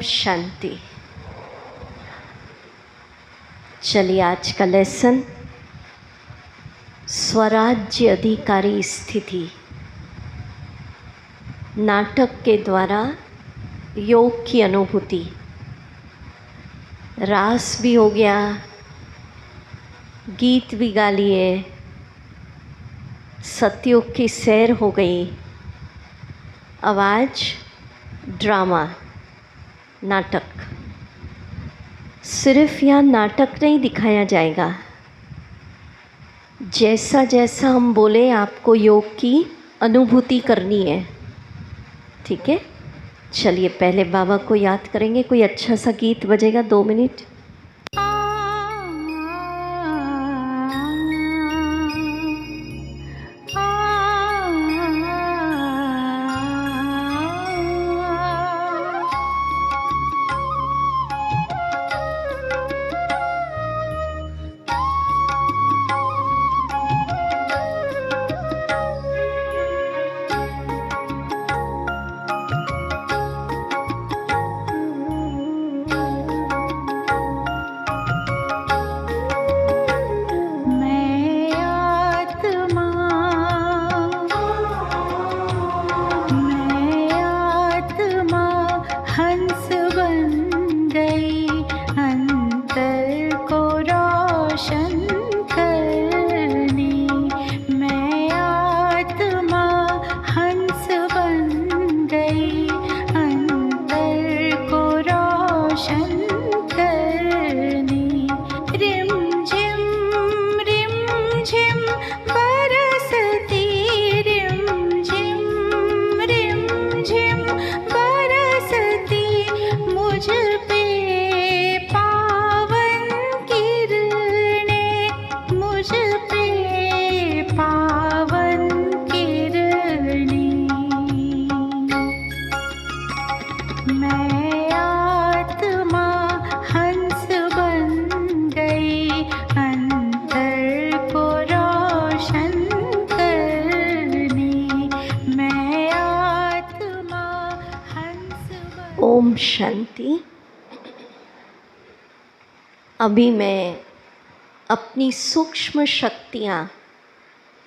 शांति। चलिए आज का लेसन स्वराज्य अधिकारी स्थिति नाटक के द्वारा योग की अनुभूति। रास भी हो गया, गीत भी गा लिए, सतयुग की सैर हो गई। अब आज ड्रामा नाटक। सिर्फ यहाँ नाटक नहीं दिखाया जाएगा, जैसा जैसा हम बोले आपको योग की अनुभूति करनी है। ठीक है, चलिए पहले बाबा को याद करेंगे। कोई अच्छा सा गीत बजेगा 2 मिनट। ओम शांति। अभी मैं अपनी सूक्ष्म शक्तियाँ,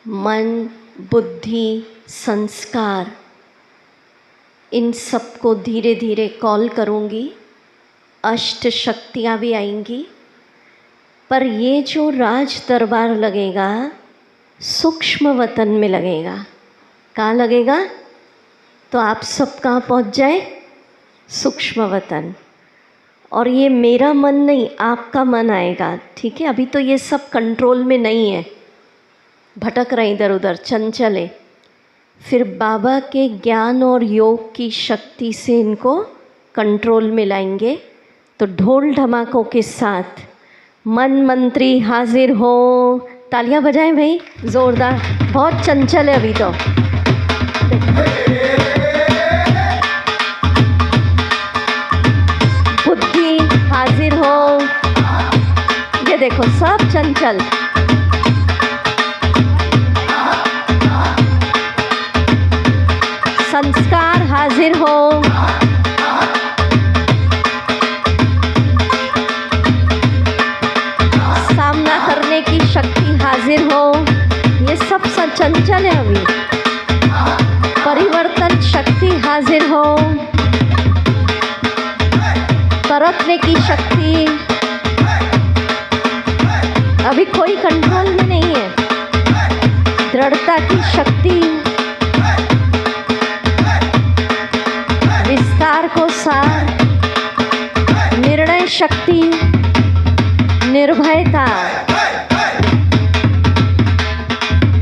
मन, बुद्धि, संस्कार, इन सबको धीरे धीरे कॉल करूँगी। अष्ट शक्तियाँ भी आएंगी, पर ये जो राज दरबार लगेगा सूक्ष्म वतन में लगेगा। कहाँ लगेगा? तो आप सब कहाँ पहुँच जाए? सूक्ष्म वतन। और ये मेरा मन नहीं, आपका मन आएगा। ठीक है, अभी तो ये सब कंट्रोल में नहीं है, भटक रहे इधर उधर, चंचल है। फिर बाबा के ज्ञान और योग की शक्ति से इनको कंट्रोल में लाएंगे। तो ढोल ढमाकों के साथ मन मंत्री हाजिर हो। तालियां बजाएं भाई जोरदार, बहुत चंचल है अभी तो। बुद्धि हाजिर हो, ये देखो सब चंचल। संस्कार हाजिर हो, सामना करने की शक्ति हाजिर हो। ये सब चंचल है अभी। परिवर्तन शक्ति हाजिर हो, परखने की शक्ति। अभी कोई कंट्रोल में नहीं है। दृढ़ता की शक्ति, विस्तार को सार, निर्णय शक्ति, निर्भयता।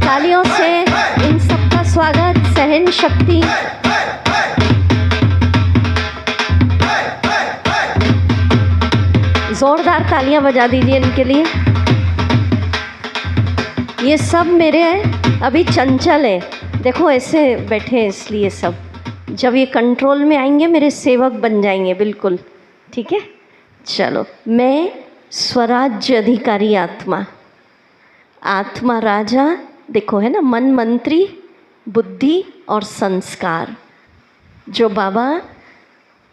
तालियों से इन सबका स्वागत। सहन शक्ति, जोरदार तालियां बजा दीजिए इनके लिए। ये सब मेरे अभी चंचल है, देखो ऐसे बैठे हैं, इसलिए सब जब ये कंट्रोल में आएंगे मेरे सेवक बन जाएंगे बिल्कुल। ठीक है, चलो। मैं स्वराज्य अधिकारी आत्मा, आत्मा राजा, देखो है ना, मन मंत्री, बुद्धि और संस्कार। जो बाबा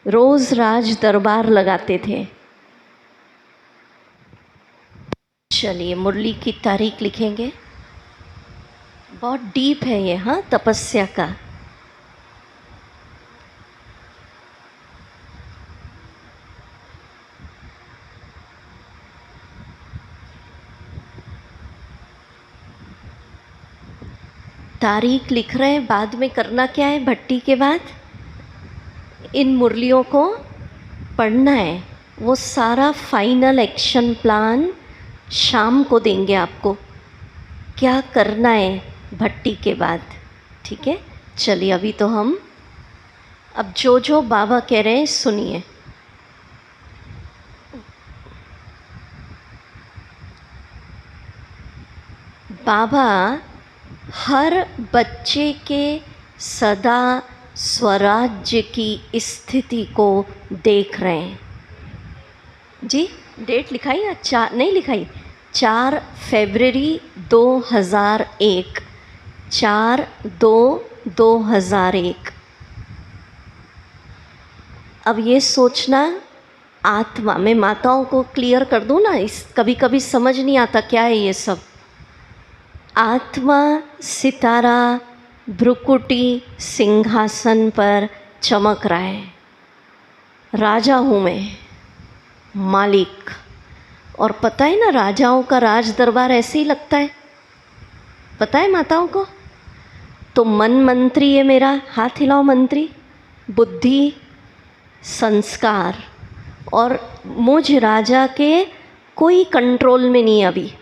रोज़ राज दरबार लगाते थे। चलिए मुरली की तारीख लिखेंगे। बहुत डीप है ये, हाँ, तपस्या का। तारीख लिख रहे हैं, बाद में करना क्या है, भट्टी के बाद इन मुरलियों को पढ़ना है। वो सारा फाइनल एक्शन प्लान शाम को देंगे आपको, क्या करना है भट्टी के बाद। ठीक है, चलिए अभी तो हम अब जो जो बाबा कह रहे हैं सुनिए। बाबा हर बच्चे के सदा स्वराज्य की स्थिति को देख रहे हैं। जी डेट लिखाई या चार नहीं लिखाई? 4 फरवरी 2001, 4/2/2001। अब ये सोचना, आत्मा, मैं माताओं को क्लियर कर दूँ ना, इस कभी कभी समझ नहीं आता क्या है ये सब। आत्मा सितारा भ्रुकुटी सिंहासन पर चमक रहा है। राजा हूँ मैं, मालिक। और पता है ना, राजाओं का राज दरबार ऐसे ही लगता है, पता है माताओं को? तो मन मंत्री है मेरा, हाथ हिलाओ मंत्री। बुद्धि, संस्कार, और मुझ राजा के कोई कंट्रोल में नहीं। अभी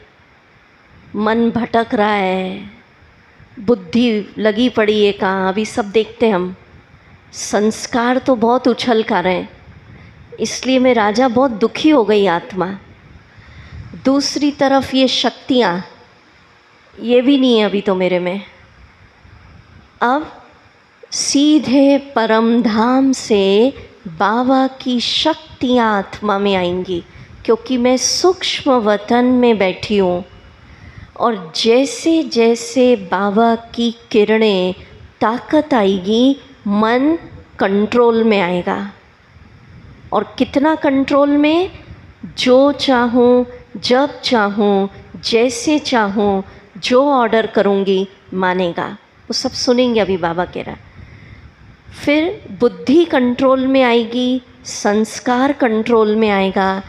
मन भटक रहा है, बुद्धि लगी पड़ी है कहाँ, अभी सब देखते हैं हम। संस्कार तो बहुत उछल कर रहे हैं, इसलिए मैं राजा बहुत दुखी हो गई आत्मा। दूसरी तरफ ये शक्तियाँ, ये भी नहीं है अभी तो मेरे में। अब सीधे परम धाम से बाबा की शक्तियाँ आत्मा में आएंगी, क्योंकि मैं सूक्ष्म वतन में बैठी हूँ। और जैसे जैसे बाबा की किरणें, ताकत आएगी, मन कंट्रोल में आएगा। और कितना कंट्रोल में? जो चाहूँ, जब चाहूँ, जैसे चाहूँ, जो ऑर्डर करूँगी मानेगा। वो सब सुनेंगे अभी बाबा कह रहा। फिर बुद्धि कंट्रोल में आएगी, संस्कार कंट्रोल में आएगा,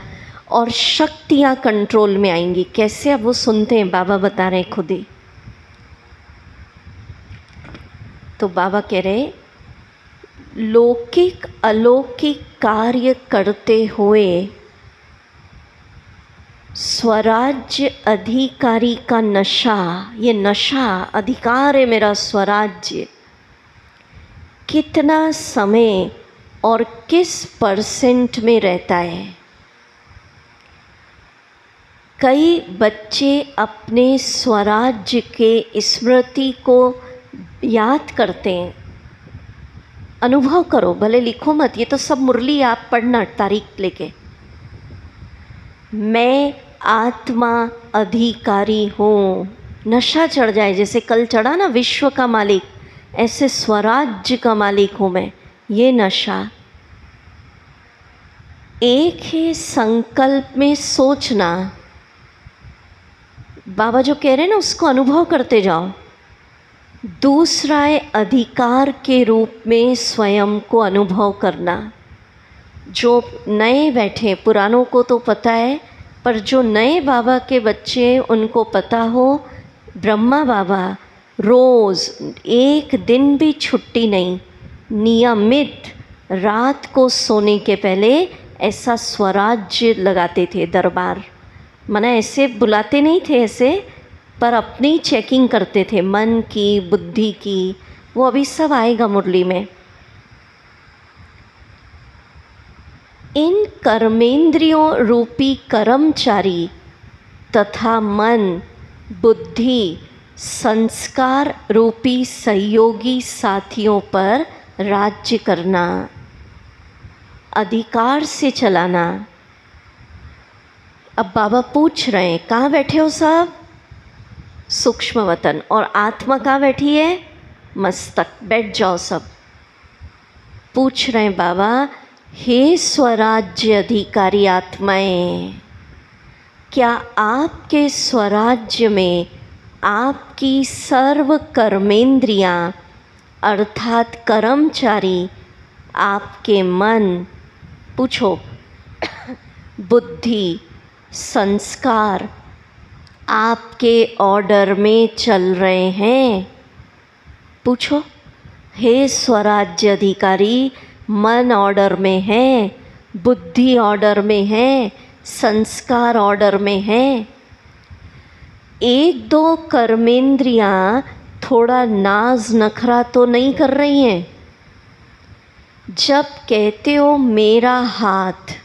और शक्तियाँ कंट्रोल में आएंगी। कैसे? अब वो सुनते हैं, बाबा बता रहे हैं खुद ही। तो बाबा कह रहे, लौकिक अलौकिक कार्य करते हुए स्वराज्य अधिकारी का नशा, ये नशा, अधिकार है मेरा स्वराज्य, कितना समय और किस परसेंट में रहता है। कई बच्चे अपने स्वराज्य के स्मृति को याद करते हैं। अनुभव करो, भले लिखो मत, ये तो सब मुरली आप पढ़ना तारीख लेके। मैं आत्मा अधिकारी हूँ, नशा चढ़ जाए, जैसे कल चढ़ा ना विश्व का मालिक, ऐसे स्वराज्य का मालिक हूँ मैं। ये नशा एक ही संकल्प में सोचना, बाबा जो कह रहे हैं ना उसको अनुभव करते जाओ। दूसरा है अधिकार के रूप में स्वयं को अनुभव करना। जो नए बैठे, पुरानों को तो पता है, पर जो नए बाबा के बच्चे उनको पता हो, ब्रह्मा बाबा रोज़ एक दिन भी छुट्टी नहीं, नियमित रात को सोने के पहले ऐसा स्वराज्य लगाते थे दरबार। माना ऐसे बुलाते नहीं थे ऐसे, पर अपनी चेकिंग करते थे, मन की, बुद्धि की। वो अभी सब आएगा मुरली में। इन कर्मेंद्रियों रूपी कर्मचारी तथा मन, बुद्धि, संस्कार रूपी सहयोगी साथियों पर राज्य करना, अधिकार से चलाना। अब बाबा पूछ रहे हैं, कहाँ बैठे हो सब? सूक्ष्म वतन। और आत्मा कहाँ बैठी है? मस्तक। बैठ जाओ सब। पूछ रहे हैं बाबा, हे स्वराज्य अधिकारी आत्माएं, क्या आपके स्वराज्य में आपकी सर्व कर्मेंद्रियां अर्थात कर्मचारी, आपके मन, पूछो, बुद्धि, संस्कार आपके ऑर्डर में चल रहे हैं? पूछो। हे स्वराज्य अधिकारी, मन ऑर्डर में है, बुद्धि ऑर्डर में है, संस्कार ऑर्डर में है। एक दो कर्मेंद्रियां थोड़ा नाज नखरा तो नहीं कर रही हैं? जब कहते हो मेरा हाथ,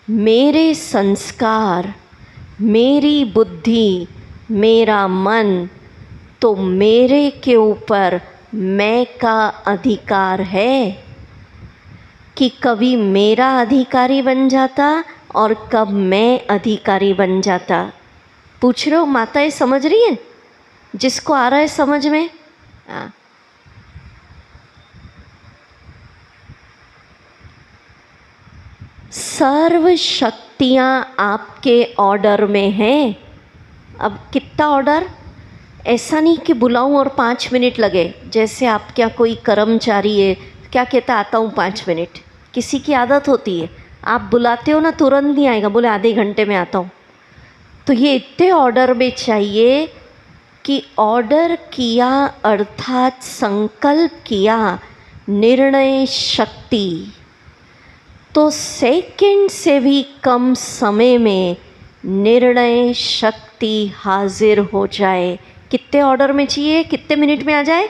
मेरे संस्कार, मेरी बुद्धि, मेरा मन, तो मेरे के ऊपर मैं का अधिकार है कि कभी मेरा अधिकारी बन जाता और कब मैं अधिकारी बन जाता? पूछ रहे हो माताएं, समझ रही हैं? जिसको आ रहा है समझ में? सर्व शक्तियाँ आपके ऑर्डर में हैं। अब कितना ऑर्डर? ऐसा नहीं कि बुलाऊं और 5 मिनट लगे। जैसे आप क्या कोई कर्मचारी है, क्या कहता आता हूँ 5 मिनट, किसी की आदत होती है, आप बुलाते हो ना तुरंत नहीं आएगा, बोले आधे घंटे में आता हूँ। तो ये इतने ऑर्डर में चाहिए कि ऑर्डर किया अर्थात संकल्प किया, निर्णय शक्ति, तो सेकंड से भी कम समय में निर्णय शक्ति हाजिर हो जाए। कितने ऑर्डर में चाहिए? कितने मिनट में आ जाए?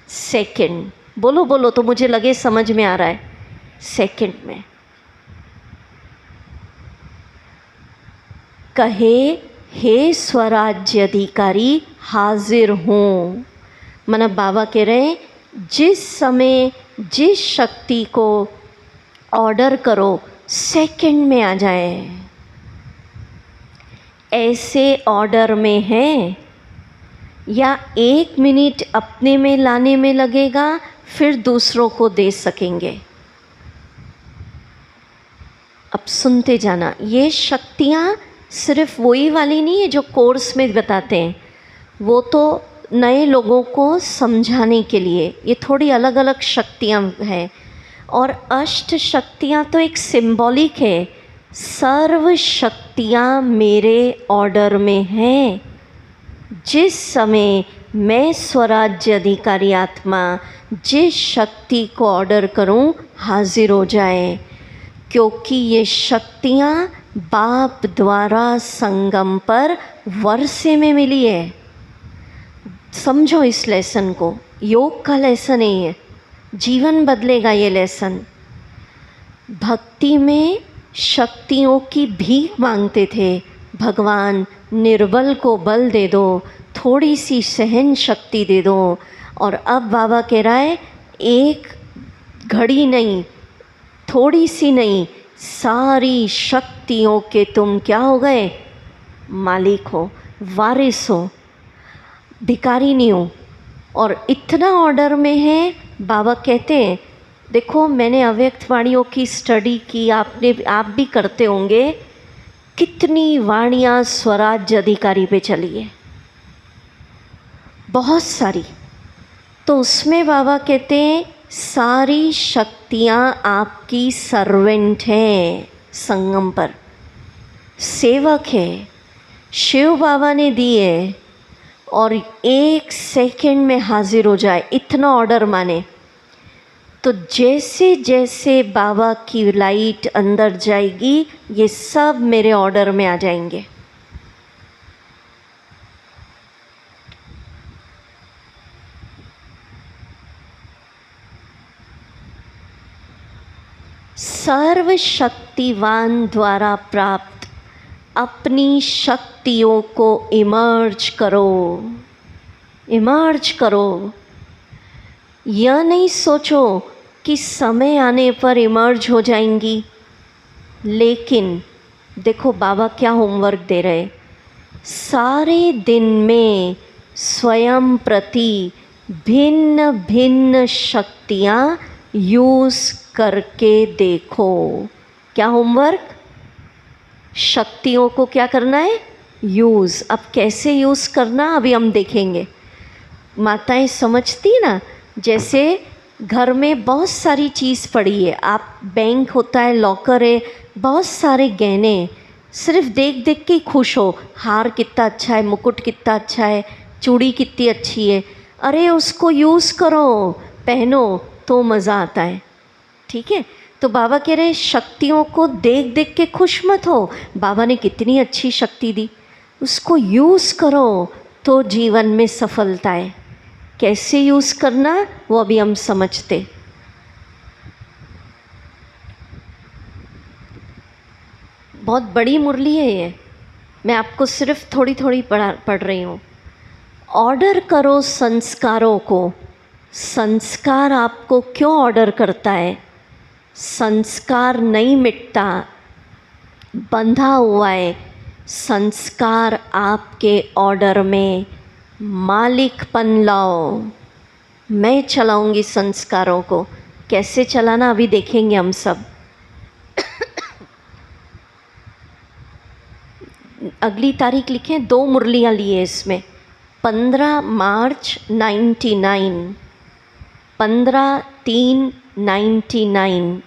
सेकंड। बोलो बोलो तो मुझे लगे समझ में आ रहा है। सेकंड में। कहे हे स्वराज्य अधिकारी हाजिर हूँ। मतलब बाबा कह रहे हैं जिस समय जिस शक्ति को ऑर्डर करो सेकंड में आ जाए। ऐसे ऑर्डर में है या 1 मिनट अपने में लाने में लगेगा, फिर दूसरों को दे सकेंगे। अब सुनते जाना, ये शक्तियाँ सिर्फ वही वाली नहीं है जो कोर्स में बताते हैं, वो तो नए लोगों को समझाने के लिए ये थोड़ी अलग अलग शक्तियाँ हैं। और अष्ट शक्तियाँ तो एक सिंबॉलिक है। सर्व शक्तियाँ मेरे ऑर्डर में हैं। जिस समय मैं स्वराज्य अधिकारी आत्मा जिस शक्ति को ऑर्डर करूं हाजिर हो जाए, क्योंकि ये शक्तियाँ बाप द्वारा संगम पर वर्षे में मिली है। समझो इस लेसन को, योग का लेसन नहीं है, जीवन बदलेगा ये लेसन। भक्ति में शक्तियों की भीख मांगते थे, भगवान निर्बल को बल दे दो, थोड़ी सी सहन शक्ति दे दो। और अब बाबा कह रहा है एक घड़ी नहीं, थोड़ी सी नहीं, सारी शक्तियों के तुम क्या हो गए? मालिक हो, वारिस हो, भिखारी नहीं हो। और इतना ऑर्डर में है। बाबा कहते हैं देखो मैंने अव्यक्त वाणियों की स्टडी की, आप भी करते होंगे, कितनी वाणियाँ स्वराज्य अधिकारी पे चली है, बहुत सारी। तो उसमें बाबा कहते हैं सारी शक्तियाँ आपकी सर्वेंट हैं, संगम पर सेवक है, शिव बाबा ने दी है। और 1 सेकंड में हाजिर हो जाए, इतना ऑर्डर माने। तो जैसे जैसे बाबा की लाइट अंदर जाएगी ये सब मेरे ऑर्डर में आ जाएंगे। सर्वशक्तिवान द्वारा प्राप्त अपनी शक्तियों को इमर्ज करो, इमर्ज करो। यह नहीं सोचो कि समय आने पर इमर्ज हो जाएंगी। लेकिन देखो बाबा क्या होमवर्क दे रहे, सारे दिन में स्वयं प्रति भिन्न भिन्न शक्तियाँ यूज़ करके देखो। क्या होमवर्क? शक्तियों को क्या करना है? यूज़। अब कैसे यूज़ करना अभी हम देखेंगे। माताएं समझती ना, जैसे घर में बहुत सारी चीज़ पड़ी है, आप बैंक होता है, लॉकर है, बहुत सारे गहने, सिर्फ देख देख के ही खुश हो। हार कितना अच्छा है, मुकुट कितना अच्छा है, चूड़ी कितनी अच्छी है, अरे उसको यूज़ करो, पहनो तो मज़ा आता है। ठीक है, तो बाबा कह रहे हैं शक्तियों को देख देख के खुश मत हो। बाबा ने कितनी अच्छी शक्ति दी, उसको यूज़ करो तो जीवन में सफलता है। कैसे यूज़ करना वो अभी हम समझते। बहुत बड़ी मुरली है ये, मैं आपको सिर्फ थोड़ी थोड़ी पढ़ रही हूँ। ऑर्डर करो संस्कारों को। संस्कार आपको क्यों ऑर्डर करता है? संस्कार नहीं मिटता, बंधा हुआ है। संस्कार आपके ऑर्डर में मालिकपन लाओ। मैं चलाऊंगी संस्कारों को। कैसे चलाना अभी देखेंगे हम सब। अगली तारीख लिखें, 2 मुरलियाँ लिए इसमें। 15 मार्च 99, 15/3/99।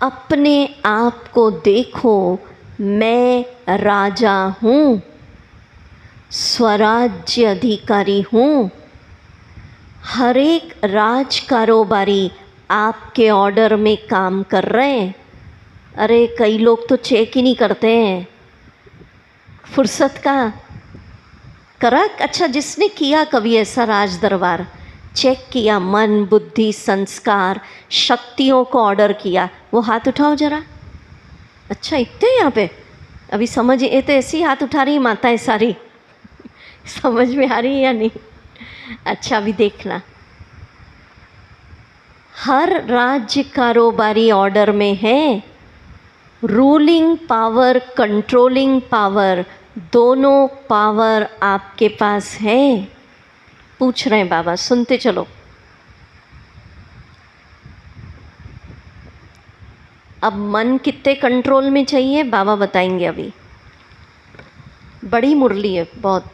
अपने आप को देखो, मैं राजा हूँ, स्वराज्य अधिकारी हूँ। हर एक राज कारोबारी आपके ऑर्डर में काम कर रहे हैं। अरे कई लोग तो चेक ही नहीं करते हैं, फुर्सत का करा। अच्छा, जिसने किया कभी ऐसा राज दरबार, चेक किया, मन बुद्धि संस्कार शक्तियों को ऑर्डर किया, वो हाथ उठाओ जरा। अच्छा, इतने यहाँ पे अभी समझ, ये तो ऐसी हाथ उठा रही माताएं सारी। समझ में आ रही है या नहीं? अच्छा, अभी देखना। हर राज्य कारोबारी ऑर्डर में है। रूलिंग पावर, कंट्रोलिंग पावर, दोनों पावर आपके पास है। पूछ रहे हैं बाबा, सुनते चलो। अब मन कितने कंट्रोल में चाहिए बाबा बताएंगे अभी। बड़ी मुरली है बहुत।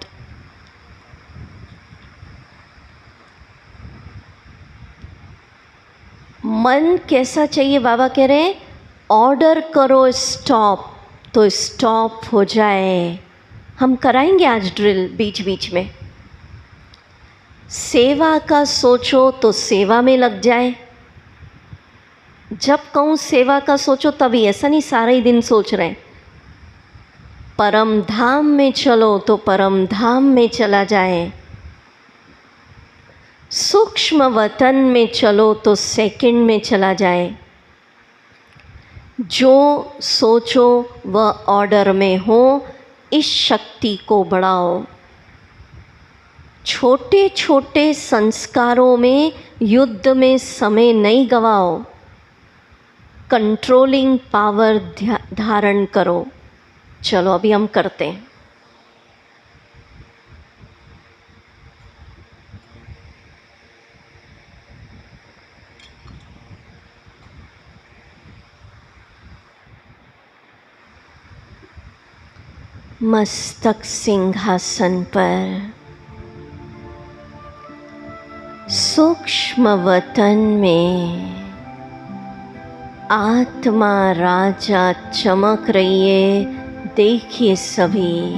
मन कैसा चाहिए बाबा कह रहे हैं? ऑर्डर करो स्टॉप तो स्टॉप हो जाए। हम कराएंगे आज ड्रिल बीच बीच में। सेवा का सोचो तो सेवा में लग जाए। जब कहूँ सेवा का सोचो तभी, ऐसा नहीं सारा ही दिन सोच रहे हैं। परम धाम में चलो तो परम धाम में चला जाए। सूक्ष्म वतन में चलो तो सेकंड में चला जाए। जो सोचो वह ऑर्डर में हो। इस शक्ति को बढ़ाओ। छोटे छोटे संस्कारों में युद्ध में समय नहीं गवाओ। कंट्रोलिंग पावर धारण करो। चलो अभी हम करते हैं। मस्तक सिंहासन पर, सूक्ष्म वतन में आत्मा राजा चमक रही है। देखिए सभी,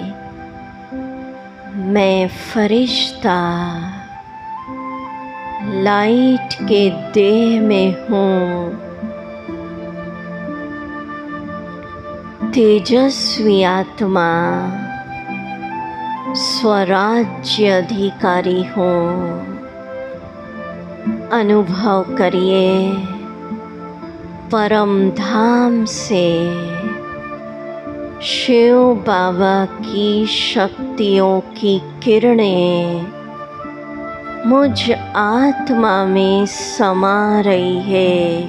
मैं फरिश्ता लाइट के देह में हूँ। तेजस्वी आत्मा स्वराज्य अधिकारी हूँ। अनुभव करिए परम धाम से शिव बाबा की शक्तियों की किरणें मुझ आत्मा में समा रही है।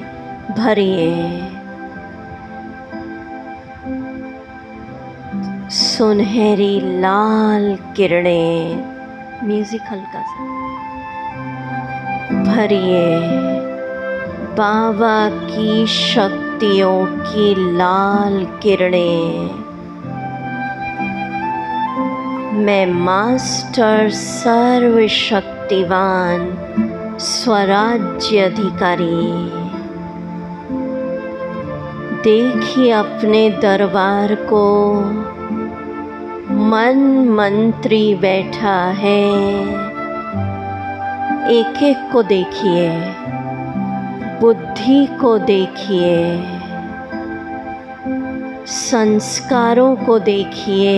भरिए सुनहरी लाल किरणें। म्यूजिक हल्का सा। भरिए बाबा की शक्तियों की लाल किरणें। मैं मास्टर सर्वशक्तिवान स्वराज्य अधिकारी। देखिए अपने दरबार को, मन मंत्री बैठा है। एक एक को देखिए, बुद्धि को देखिए, संस्कारों को देखिए,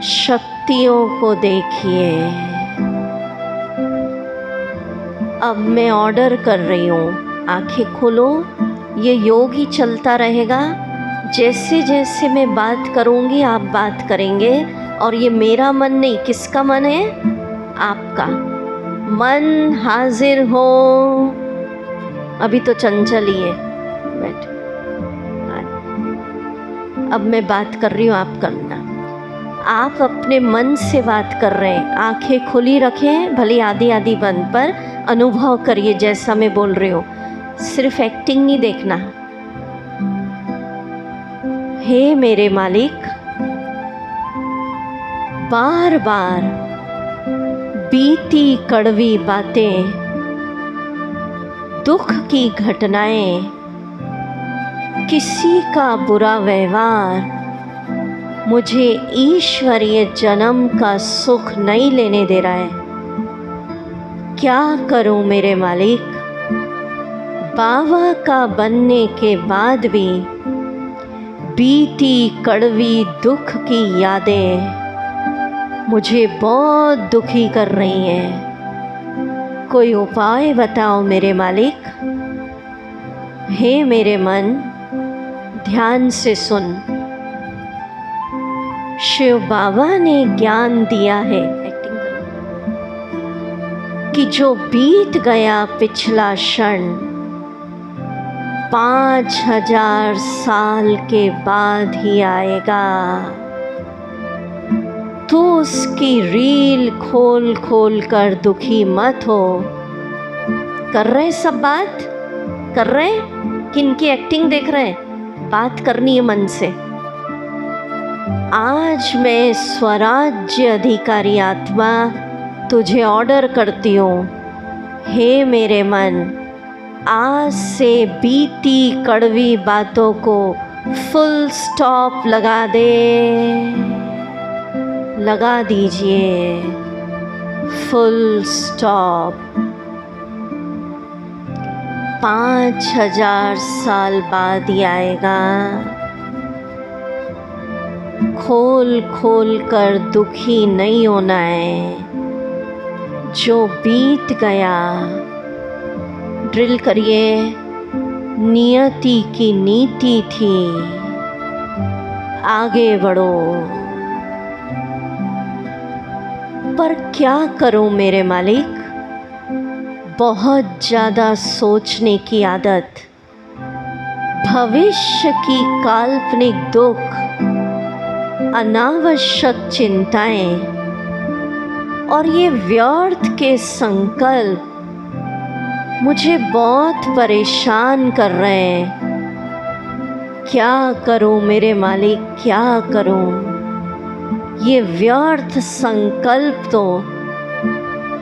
शक्तियों को देखिए। अब मैं ऑर्डर कर रही हूँ, आंखें खोलो। ये योग ही चलता रहेगा। जैसे जैसे मैं बात करूँगी आप बात करेंगे। और ये मेरा मन नहीं, किसका मन है? आपका मन हाजिर हो। अभी तो चंचल ही है, बैठ। अब मैं बात कर रही हूँ, आप करना। आप अपने मन से बात कर रहे हैं, आंखें खुली रखें, भले आधी आधी बंद, पर अनुभव करिए जैसा मैं बोल रही हूँ। सिर्फ एक्टिंग नहीं देखना। हे मेरे मालिक, बार बार बीती कड़वी बातें, दुख की घटनाएं, किसी का बुरा व्यवहार मुझे ईश्वरीय जन्म का सुख नहीं लेने दे रहा है। क्या करूं मेरे मालिक? बाबा का बनने के बाद भी बीती कड़वी दुख की यादें मुझे बहुत दुखी कर रही हैं। कोई उपाय बताओ मेरे मालिक। हे मेरे मन, ध्यान से सुन। शिव बाबा ने ज्ञान दिया है कि जो बीत गया पिछला क्षण 5000 साल के बाद ही आएगा। तो उसकी रील खोल खोल कर दुखी मत हो। कर रहे सब बात कर रहे, किनकी एक्टिंग देख रहे? बात करनी है मन से। आज मैं स्वराज्य अधिकारी आत्मा तुझे ऑर्डर करती हूँ। हे मेरे मन, आज से बीती कड़वी बातों को फुल स्टॉप लगा दे। लगा दीजिए फुल स्टॉप। 5000 साल बाद ही आएगा। खोल खोल कर दुखी नहीं होना है। जो बीत गया, ड्रिल करिए। नियति की नीति थी, आगे बढ़ो। पर क्या करूं मेरे मालिक? बहुत ज़्यादा सोचने की आदत, भविष्य की काल्पनिक दुख, अनावश्यक चिंताएं और ये व्यर्थ के संकल्प मुझे बहुत परेशान कर रहे हैं। क्या करूं मेरे मालिक, क्या करूं? ये व्यर्थ संकल्प तो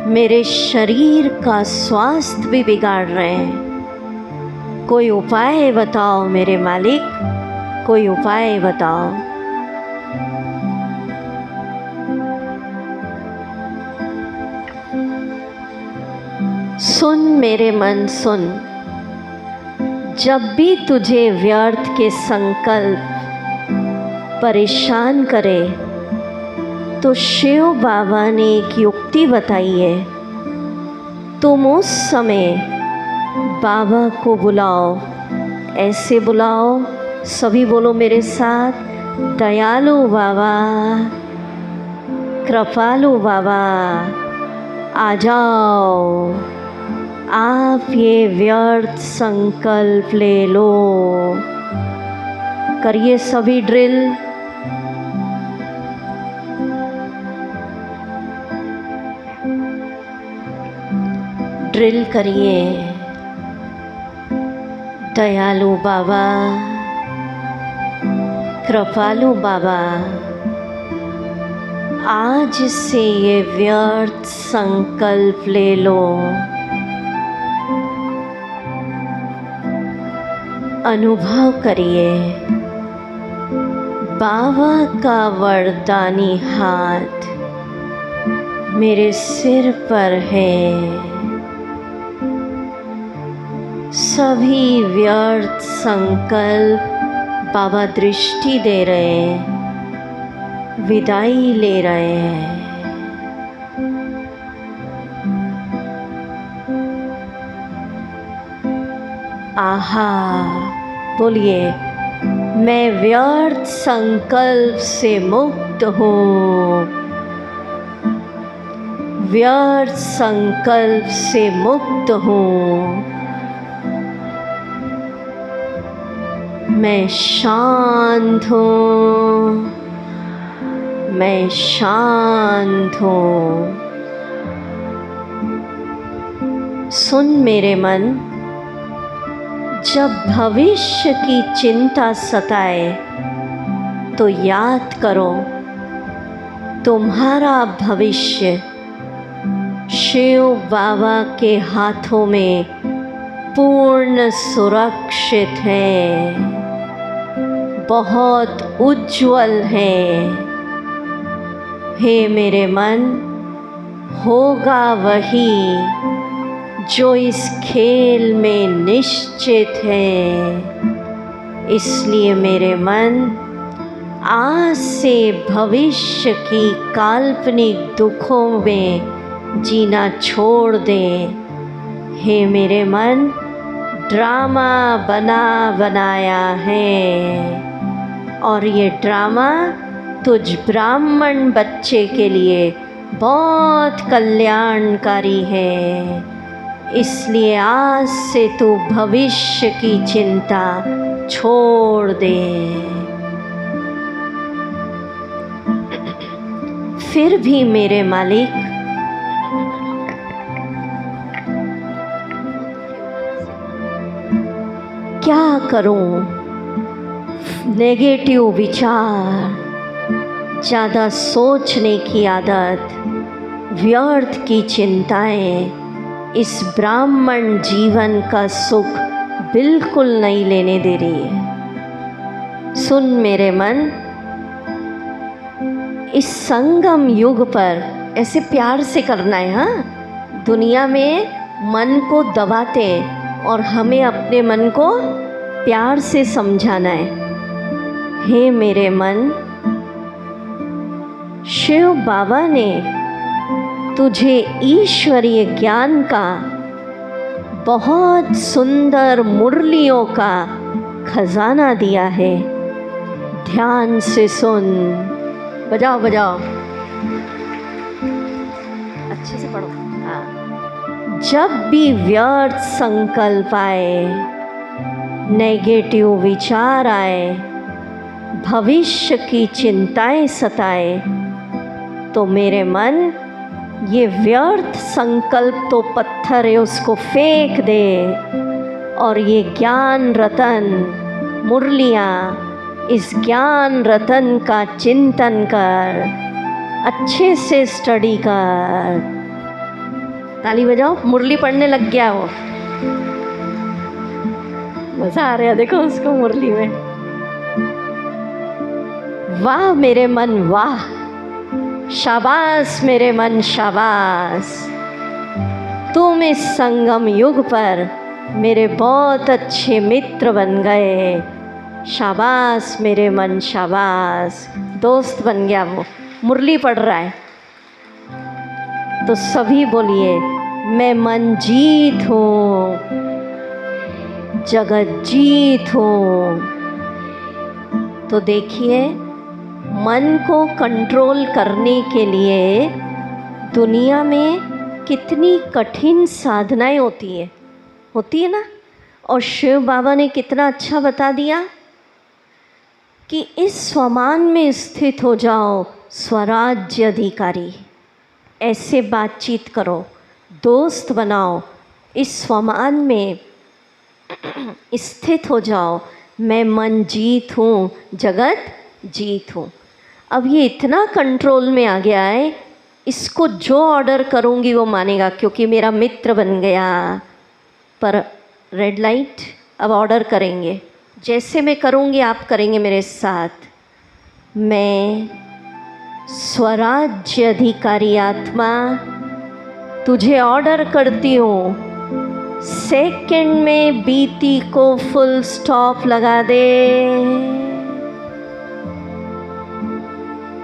मेरे शरीर का स्वास्थ्य भी बिगाड़ रहे हैं। कोई उपाय बताओ मेरे मालिक, कोई उपाय बताओ। सुन मेरे मन, सुन। जब भी तुझे व्यर्थ के संकल्प परेशान करे तो शिव बाबा ने एक युक्ति बताई है। तुम उस समय बाबा को बुलाओ। ऐसे बुलाओ, सभी बोलो मेरे साथ। दयालु बाबा, कृपालु बाबा, आ जाओ। आप ये व्यर्थ संकल्प ले लो। करिए सभी ड्रिल। ड्रिल करिए। दयालु बाबा, कृपालु बाबा, आज से ये व्यर्थ संकल्प ले लो। अनुभव करिए बाबा का वरदानी हाथ मेरे सिर पर है। सभी व्यर्थ संकल्प बाबा दृष्टि दे रहे हैं, विदाई ले रहे हैं। आहा, बोलिए, मैं व्यर्थ संकल्प से मुक्त हूँ। व्यर्थ संकल्प से मुक्त हूँ। मैं शांत हूँ। मैं शांत हूँ। सुन मेरे मन, जब भविष्य की चिंता सताए तो याद करो तुम्हारा भविष्य शिव बाबा के हाथों में पूर्ण सुरक्षित है, बहुत उज्जवल है। हे मेरे मन, होगा वही जो इस खेल में निश्चित है। इसलिए मेरे मन, आज से भविष्य की काल्पनिक दुखों में जीना छोड़ दे। हे मेरे मन, ड्रामा बनाया है और ये ड्रामा तुझ ब्राह्मण बच्चे के लिए बहुत कल्याणकारी है। इसलिए आज से तू भविष्य की चिंता छोड़ दे। फिर भी मेरे मालिक, क्या करूं? नेगेटिव विचार, ज़्यादा सोचने की आदत, व्यर्थ की चिंताएं इस ब्राह्मण जीवन का सुख बिल्कुल नहीं लेने दे रही है। सुन मेरे मन, इस संगम युग पर ऐसे प्यार से करना है। हाँ, दुनिया में मन को दबाते और हमें अपने मन को प्यार से समझाना है। हे मेरे मन, शिव बाबा ने तुझे ईश्वरीय ज्ञान का बहुत सुंदर मुरलियों का खजाना दिया है। ध्यान से सुन। बजाओ बजाओ, अच्छे से पढ़ो। हाँ। जब भी व्यर्थ संकल्प आए, नेगेटिव विचार आए, भविष्य की चिंताएं सताए, तो मेरे मन, ये व्यर्थ संकल्प तो पत्थर है, उसको फेंक दे और ये ज्ञान रतन मुरलियाँ, इस ज्ञान रतन का चिंतन कर, अच्छे से स्टडी कर। ताली बजाओ, मुरली पढ़ने लग गया वो। मज़ा आ रहा, देखो उसको मुरली में। वाह मेरे मन वाह, शाबाश मेरे मन शाबाश। तुम इस संगम युग पर मेरे बहुत अच्छे मित्र बन गए। शाबाश मेरे मन शाबाश, दोस्त बन गया वो। मुरली पढ़ रहा है तो सभी बोलिए, मैं मन जीत हूँ, जगत जीत हूँ। तो देखिए, मन को कंट्रोल करने के लिए दुनिया में कितनी कठिन साधनाएं होती है ना। और शिव बाबा ने कितना अच्छा बता दिया कि इस स्वमान में स्थित हो जाओ, स्वराज्य अधिकारी। ऐसे बातचीत करो, दोस्त बनाओ, इस स्वमान में स्थित हो जाओ, मैं मन जीत हूँ, जगत जीत हूँ। अब ये इतना कंट्रोल में आ गया है, इसको जो ऑर्डर करूँगी वो मानेगा, क्योंकि मेरा मित्र बन गया। पर रेड लाइट, अब ऑर्डर करेंगे, जैसे मैं करूँगी आप करेंगे मेरे साथ। मैं स्वराज्य अधिकारी आत्मा तुझे ऑर्डर करती हूँ, सेकंड में बीती को फुल स्टॉप लगा दे,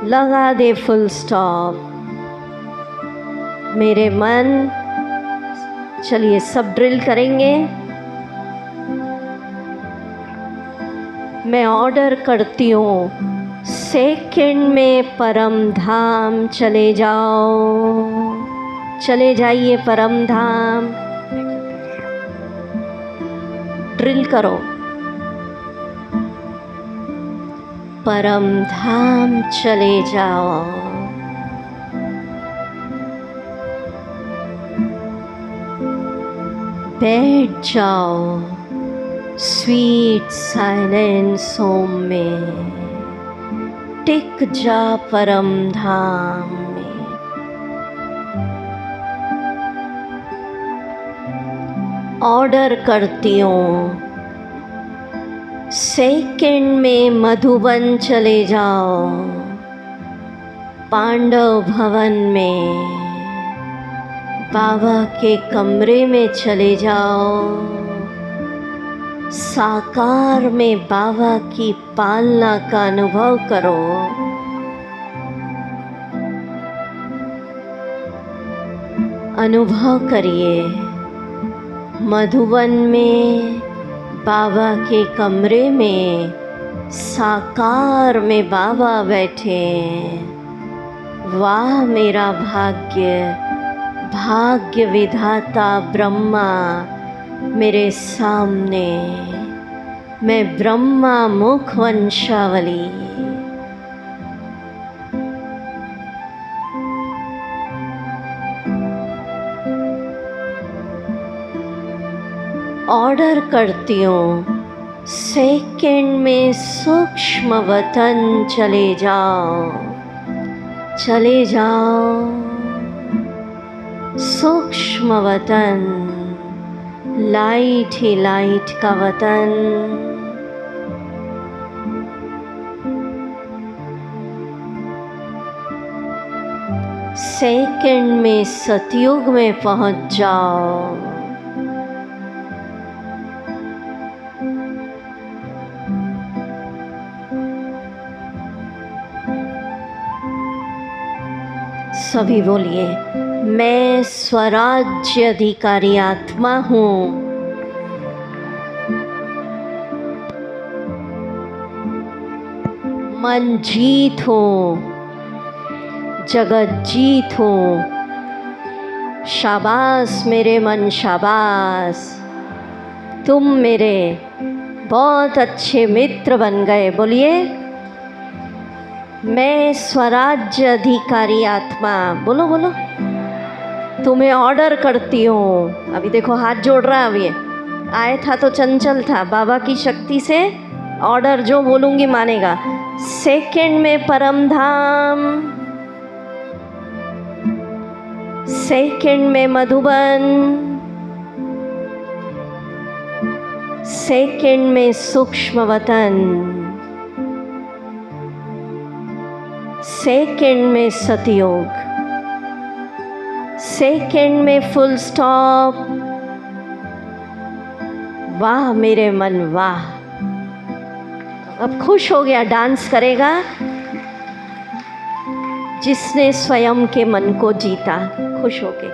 लगा दे फुल स्टॉप। मेरे मन, चलिए सब ड्रिल करेंगे। मैं ऑर्डर करती हूँ, सेकंड में परम धाम चले जाओ, चले जाइए परम धाम। ड्रिल करो, परम धाम चले जाओ। बैठ जाओ स्वीट साइलेंस होम में, टिक जा परम धाम में। ऑर्डर करती हूँ, सेकंड में मधुबन चले जाओ, पांडव भवन में, बाबा के कमरे में चले जाओ, साकार में बाबा की पालना का अनुभव करो। अनुभव करिए, मधुबन में बाबा के कमरे में साकार में बाबा बैठे। वाह मेरा भाग्य, भाग्य विधाता ब्रह्मा मेरे सामने, मैं ब्रह्मा मुख वंशावली। ऑर्डर करती हूँ, सेकंड में सूक्ष्म वतन चले जाओ, चले जाओ सूक्ष्म वतन, लाइट ही लाइट का वतन। सेकंड में सतयुग में पहुंच जाओ। सभी बोलिए, मैं स्वराज्य अधिकारी आत्मा हूँ। मन जीत हूँ, जगत जीत हूँ। शाबाश मेरे मन, शाबाश, तुम मेरे बहुत अच्छे मित्र बन गए। बोलिए, मैं स्वराज्य अधिकारी आत्मा, बोलो बोलो, तुम्हें ऑर्डर करती हूँ। अभी देखो हाथ जोड़ रहा है, अभी आया था तो चंचल था, बाबा की शक्ति से ऑर्डर जो बोलूँगी मानेगा। सेकंड में परम धाम, सेकंड में मधुबन, सेकंड में सूक्ष्म वतन, सेकंड में सतयुग, सेकंड में फुल स्टॉप। वाह मेरे मन, वाह। अब खुश हो गया, डांस करेगा जिसने स्वयं के मन को जीता। खुश हो के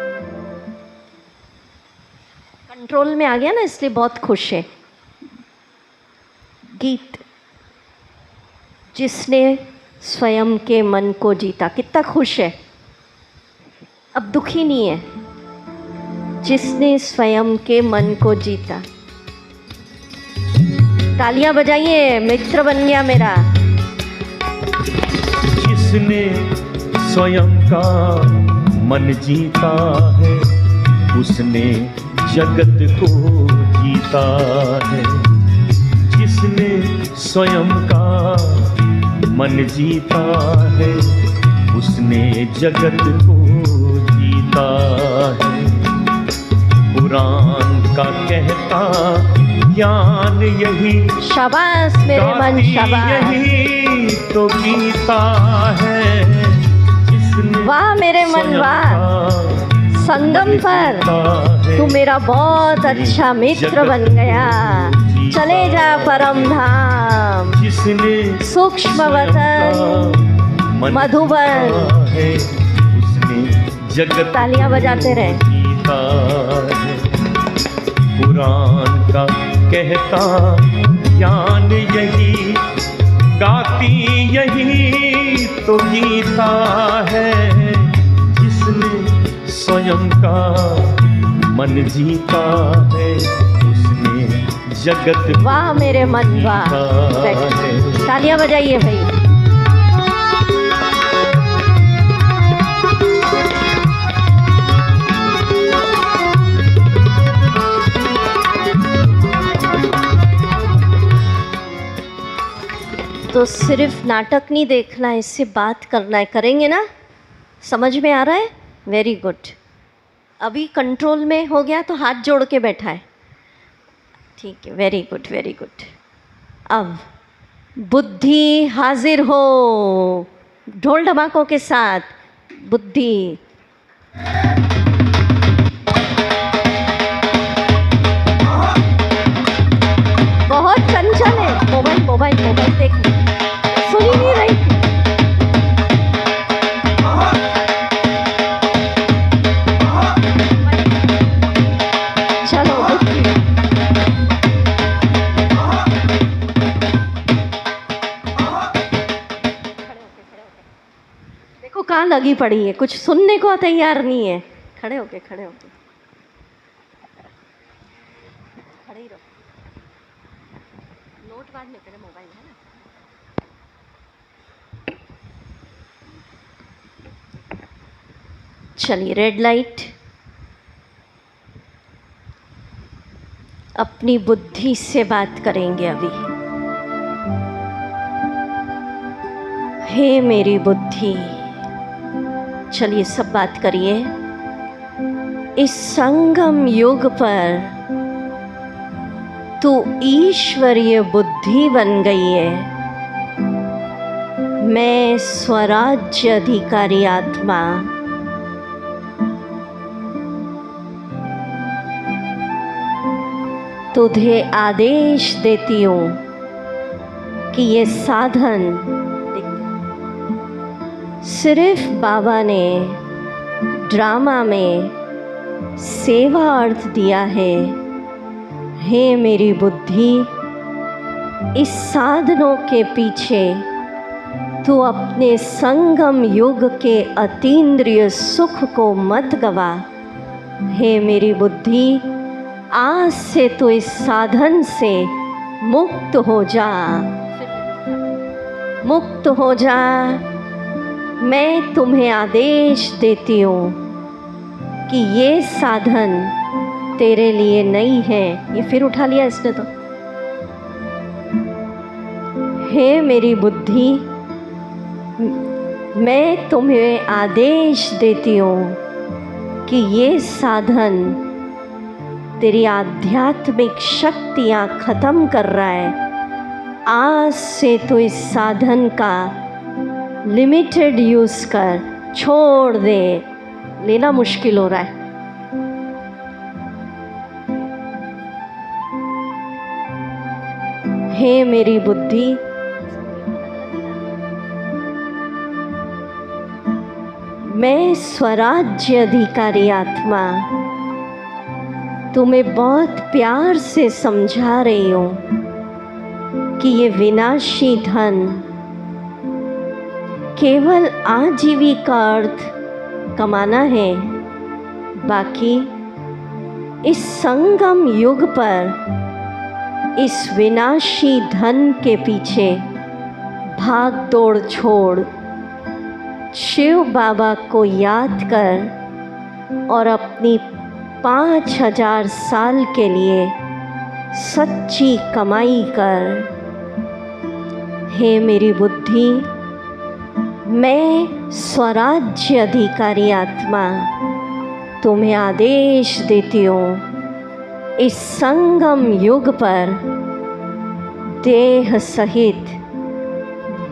कंट्रोल में आ गया ना, इसलिए बहुत खुश है। गीत, जिसने स्वयं के मन को जीता, कितना खुश है, अब दुखी नहीं है। जिसने स्वयं के मन को जीता, तालियां बजाइए, मित्र बन गया मेरा। जिसने स्वयं का मन जीता है, उसने जगत को जीता है, जिसने स्वयं का मन जीता है, उसने जगत को जीता है। पुराण का कहता ज्ञान यही, शाबाश मेरे मन शाबाश। यही तो गीता है, जिसने वाह मेरे मन वाह। संगम पर तू मेरा बहुत अच्छा मित्र बन गया। चले जा परम धाम, जिसने सूक्ष्म वतन मधुबन। उसने जगत तालियां बजाते रहे। जीता है। पुराण का कहता ज्ञान यही, गाती यही तो गीता है, जिसने स्वयं का मन जीता है, उसने जगत वाह मेरे मन वाह। तालियां बजाइए भाई। तो सिर्फ नाटक नहीं देखना है, इससे बात करना है। करेंगे ना? समझ में आ रहा है? Very good. अभी कंट्रोल में हो गया तो हाथ जोड़ के बैठा है। ठीक है, वेरी गुड वेरी गुड। अब बुद्धि हाजिर हो, ढोल ढमाकों के साथ। बुद्धि बहुत चंचल है। मोबाइल मोबाइल मोबाइल देख, सुन ही नहीं रही। चलो देखो कहाँ लगी पड़ी है, कुछ सुनने को तैयार नहीं है। खड़े होके खड़े होके खड़े ही रहो। नोट बाद में तेरे मोबाइल है ना। चलिए, रेड लाइट। अपनी बुद्धि से बात करेंगे अभी। हे मेरी बुद्धि, चलिए सब बात करिए। इस संगम युग पर तू ईश्वरीय बुद्धि बन गई है। मैं स्वराज्य अधिकारी आत्मा तुझे आदेश देती हूँ कि ये साधन, सिर्फ बाबा ने ड्रामा में सेवा अर्थ दिया है। हे मेरी बुद्धि, इस साधनों के पीछे तू अपने संगम युग के अतीन्द्रिय सुख को मत गवा। हे मेरी बुद्धि, आज से तू इस साधन से मुक्त हो जा, मुक्त हो जा। मैं तुम्हें आदेश देती हूँ कि ये साधन तेरे लिए नहीं है। ये फिर उठा लिया इसने तो। हे मेरी बुद्धि, मैं तुम्हें आदेश देती हूँ कि ये साधन तेरी आध्यात्मिक शक्तियाँ ख़त्म कर रहा है। आज से तो इस साधन का लिमिटेड यूज़ कर, छोड़ दे। लेना मुश्किल हो रहा है। हे मेरी बुद्धि, मैं स्वराज्य अधिकारी आत्मा तुम्हें बहुत प्यार से समझा रही हूँ कि ये विनाशी धन केवल आजीविका अर्थ कमाना है। बाकी इस संगम युग पर इस विनाशी धन के पीछे भाग दौड़ छोड़ शिव बाबा को याद कर और अपनी 5000 साल के लिए सच्ची कमाई कर। हे मेरी बुद्धि, मैं स्वराज्य अधिकारी आत्मा तुम्हें आदेश देती हूँ, इस संगम युग पर देह सहित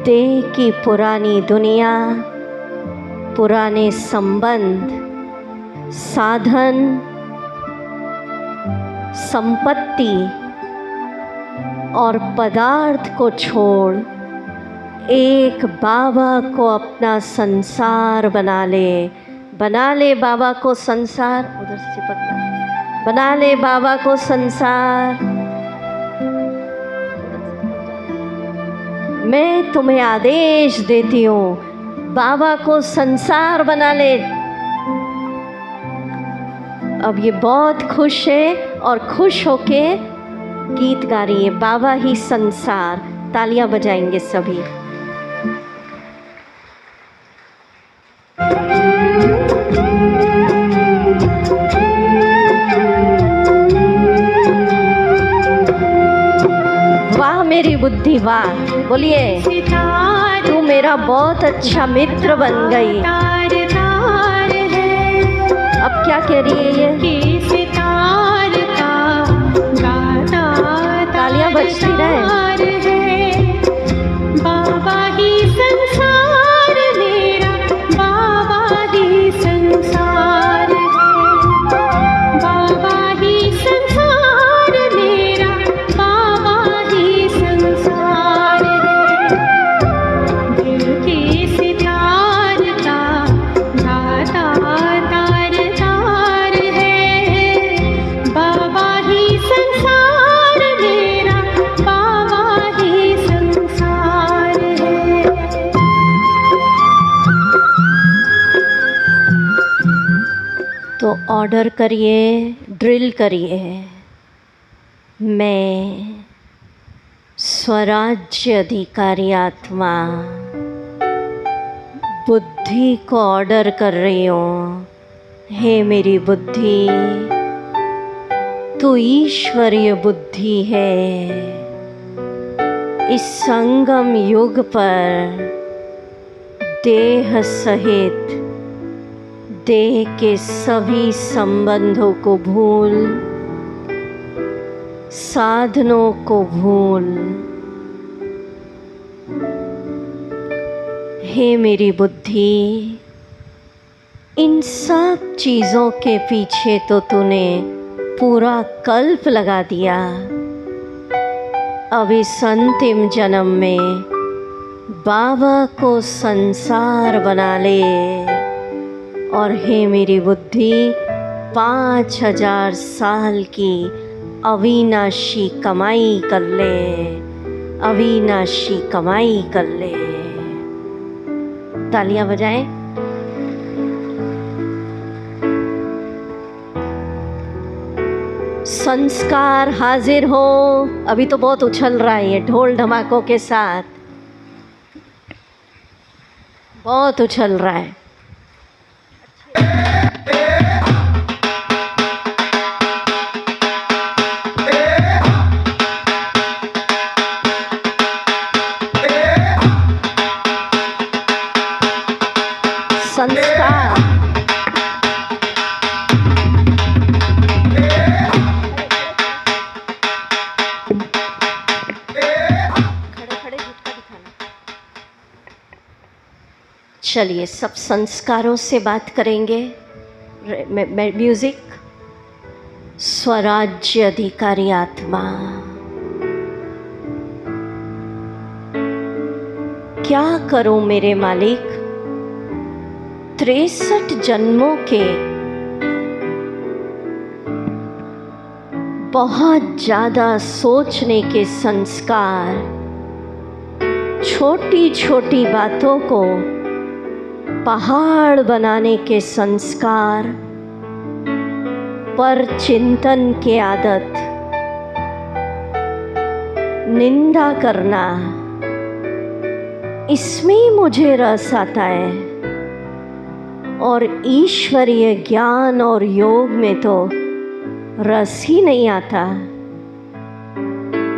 देह की पुरानी दुनिया, पुराने संबंध, साधन, संपत्ति और पदार्थ को छोड़ एक बाबा को अपना संसार बना ले बाबा को संसार। उधर से चिपकना, बना ले बाबा को संसार। मैं तुम्हें आदेश देती हूँ, बाबा को संसार बना ले। अब ये बहुत खुश है और खुश होके गीत गा रही है, बाबा ही संसार। तालियां बजाएंगे सभी। वाह मेरी बुद्धि वाह, बोलिए। तू मेरा बहुत अच्छा मित्र बन गई। अब क्या कह रही है ये? तालियां बजती रहे। बाबा ही संसार मेरा, बाबा ही संसार है। बाबा ही संसार मेरा, बाबा ही संसार है। दिल के सितार का गाता तार तार है। बाबा ही संसार मेरा, बाबा ही संसार है। तो ऑर्डर करिए, ड्रिल करिए। मैं स्वराज्य अधिकारी आत्मा बुद्धि को ऑर्डर कर रही हूँ। हे मेरी बुद्धि, तू ईश्वरीय बुद्धि है। इस संगम युग पर देह सहित देह के सभी संबंधों को भूल, साधनों को भूल। हे मेरी बुद्धि, इन सब चीज़ों के पीछे तो तूने पूरा कल्प लगा दिया। अब इस अंतिम जन्म में बाबा को संसार बना ले। और हे मेरी बुद्धि, 5000 साल की अविनाशी कमाई कर ले, अविनाशी कमाई कर ले। तालियां बजाएं। संस्कार हाजिर हो। अभी तो बहुत उछल रहा है ये ढोल धमाकों के साथ, बहुत उछल रहा है। संस्कार चलिए सब संस्कारों से बात करेंगे। म्यूजिक। स्वराज्य अधिकारी आत्मा, क्या करूं मेरे मालिक? 63 जन्मों के बहुत ज़्यादा सोचने के संस्कार, छोटी छोटी बातों को पहाड़ बनाने के संस्कार, पर चिंतन की आदत, निंदा करना, इसमें मुझे रस आता है। और ईश्वरीय ज्ञान और योग में तो रस ही नहीं आता।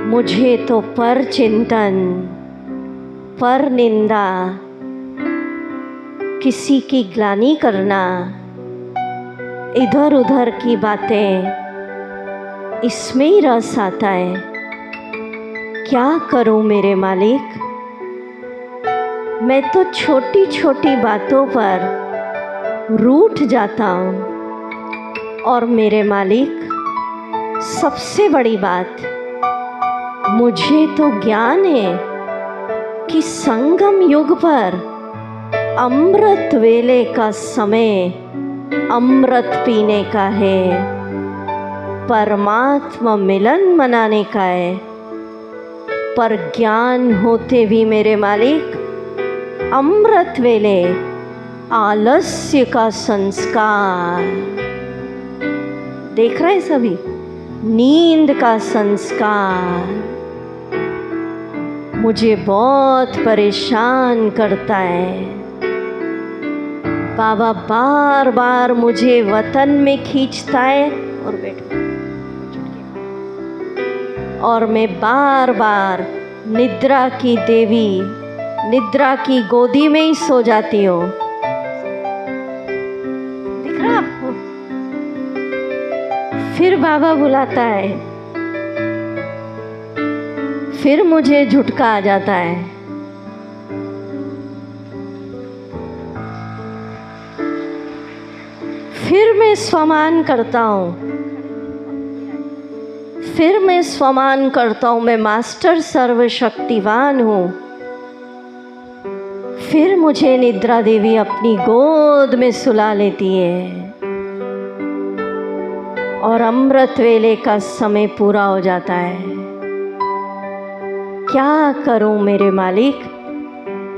मुझे तो पर चिंतन, पर निंदा, किसी की ग्लानि करना, इधर उधर की बातें, इसमें ही रस आता है। क्या करूं मेरे मालिक, मैं तो छोटी छोटी बातों पर रूठ जाता हूँ। और मेरे मालिक, सबसे बड़ी बात, मुझे तो ज्ञान है कि संगम युग पर अमृत वेले का समय अमृत पीने का है, परमात्मा मिलन मनाने का है। पर ज्ञान होते भी मेरे मालिक, अमृत वेले आलस्य का संस्कार, देख रहे हैं सभी, नींद का संस्कार मुझे बहुत परेशान करता है। बाबा बार बार मुझे वतन में खींचता है और बैठो, और मैं बार बार निद्रा की देवी, निद्रा की गोदी में ही सो जाती हूँ। दिख रहा आपको? फिर बाबा बुलाता है, फिर मुझे झुटका आ जाता है। फिर मैं स्वमान करता हूँ, फिर मैं स्वमान करता हूँ मैं मास्टर सर्वशक्तिवान हूँ। फिर मुझे निद्रा देवी अपनी गोद में सुला लेती है और अमृत वेले का समय पूरा हो जाता है। क्या करूं मेरे मालिक,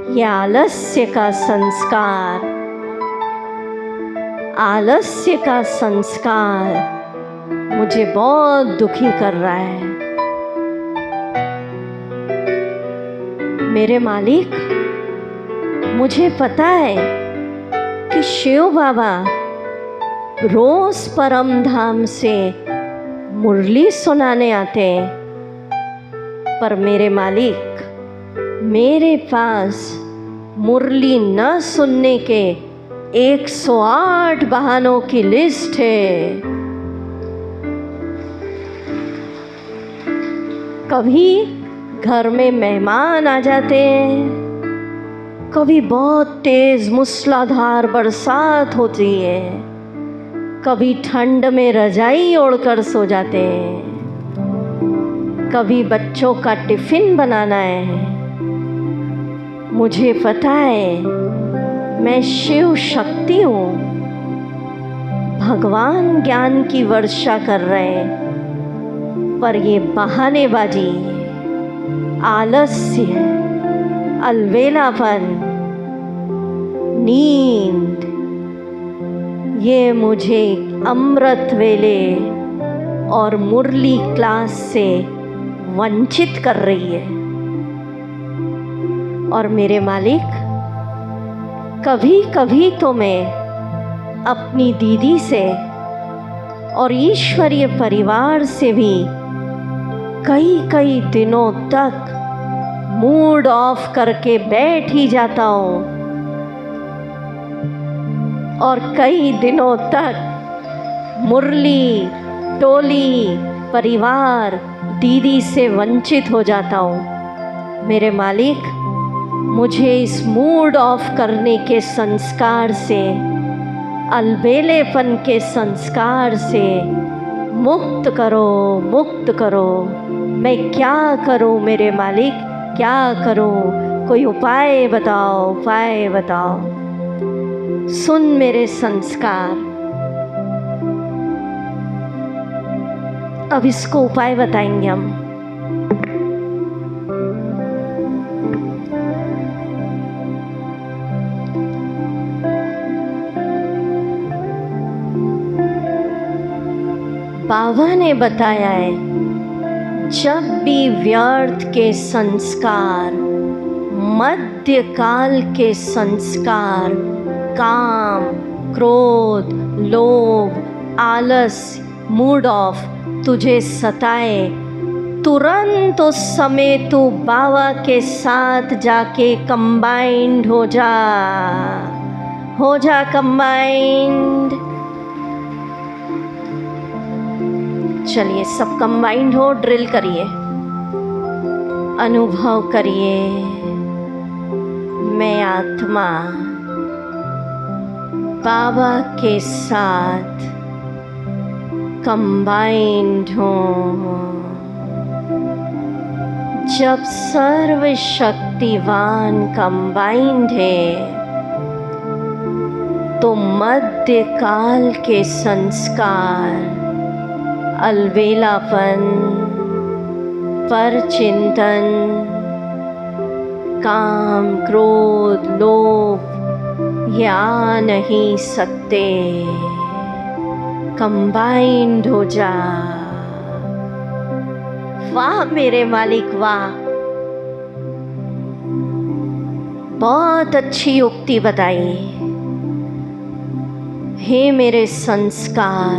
ये आलस्य का संस्कार, आलस्य का संस्कार मुझे बहुत दुखी कर रहा है। मेरे मालिक, मुझे पता है कि शिव बाबा रोज परम धाम से मुरली सुनाने आते हैं, पर मेरे मालिक, मेरे पास मुरली न सुनने के 108 बहानों की लिस्ट है। कभी घर में मेहमान आ जाते हैं, कभी बहुत तेज मूसलाधार बरसात होती है, कभी ठंड में रजाई ओढ़कर सो जाते हैं, कभी बच्चों का टिफिन बनाना है। मुझे पता है मैं शिव शक्ति हूँ, भगवान ज्ञान की वर्षा कर रहे हैं, पर ये बहानेबाजी, आलस्य, अलबेलापन, नींद, ये मुझे अमृत वेले और मुरली क्लास से वंचित कर रही है। और मेरे मालिक, कभी कभी तो मैं अपनी दीदी से और ईश्वरीय परिवार से भी कई कई दिनों तक मूड ऑफ करके बैठ ही जाता हूँ, और कई दिनों तक मुरली, टोली, परिवार, दीदी से वंचित हो जाता हूँ। मेरे मालिक, मुझे इस मूड ऑफ करने के संस्कार से, अलबेलेपन के संस्कार से मुक्त करो, मुक्त करो। मैं क्या करूं मेरे मालिक, क्या करूं? कोई उपाय बताओ, उपाय बताओ। सुन मेरे संस्कार, अब इसको उपाय बताएंगे हम। बाबा ने बताया है, जब भी व्यर्थ के संस्कार, मध्यकाल के संस्कार, काम, क्रोध, लोभ, आलस, मूड ऑफ तुझे सताए, तुरंत उस समय तू बाबा के साथ जाके कंबाइंड हो जा कंबाइंड। चलिए सब कंबाइंड हो, ड्रिल करिए, अनुभव करिए, मैं आत्मा बाबा के साथ कंबाइंड हूँ। जब सर्वशक्तिवान कंबाइंड है तो मध्य काल के संस्कार, अलबेलापन, पर चिंतन, काम, क्रोध, लोभ ये आ नहीं सकते। कंबाइंड हो जा। वाह मेरे मालिक वाह, बहुत अच्छी उक्ति बताई। हे मेरे संस्कार,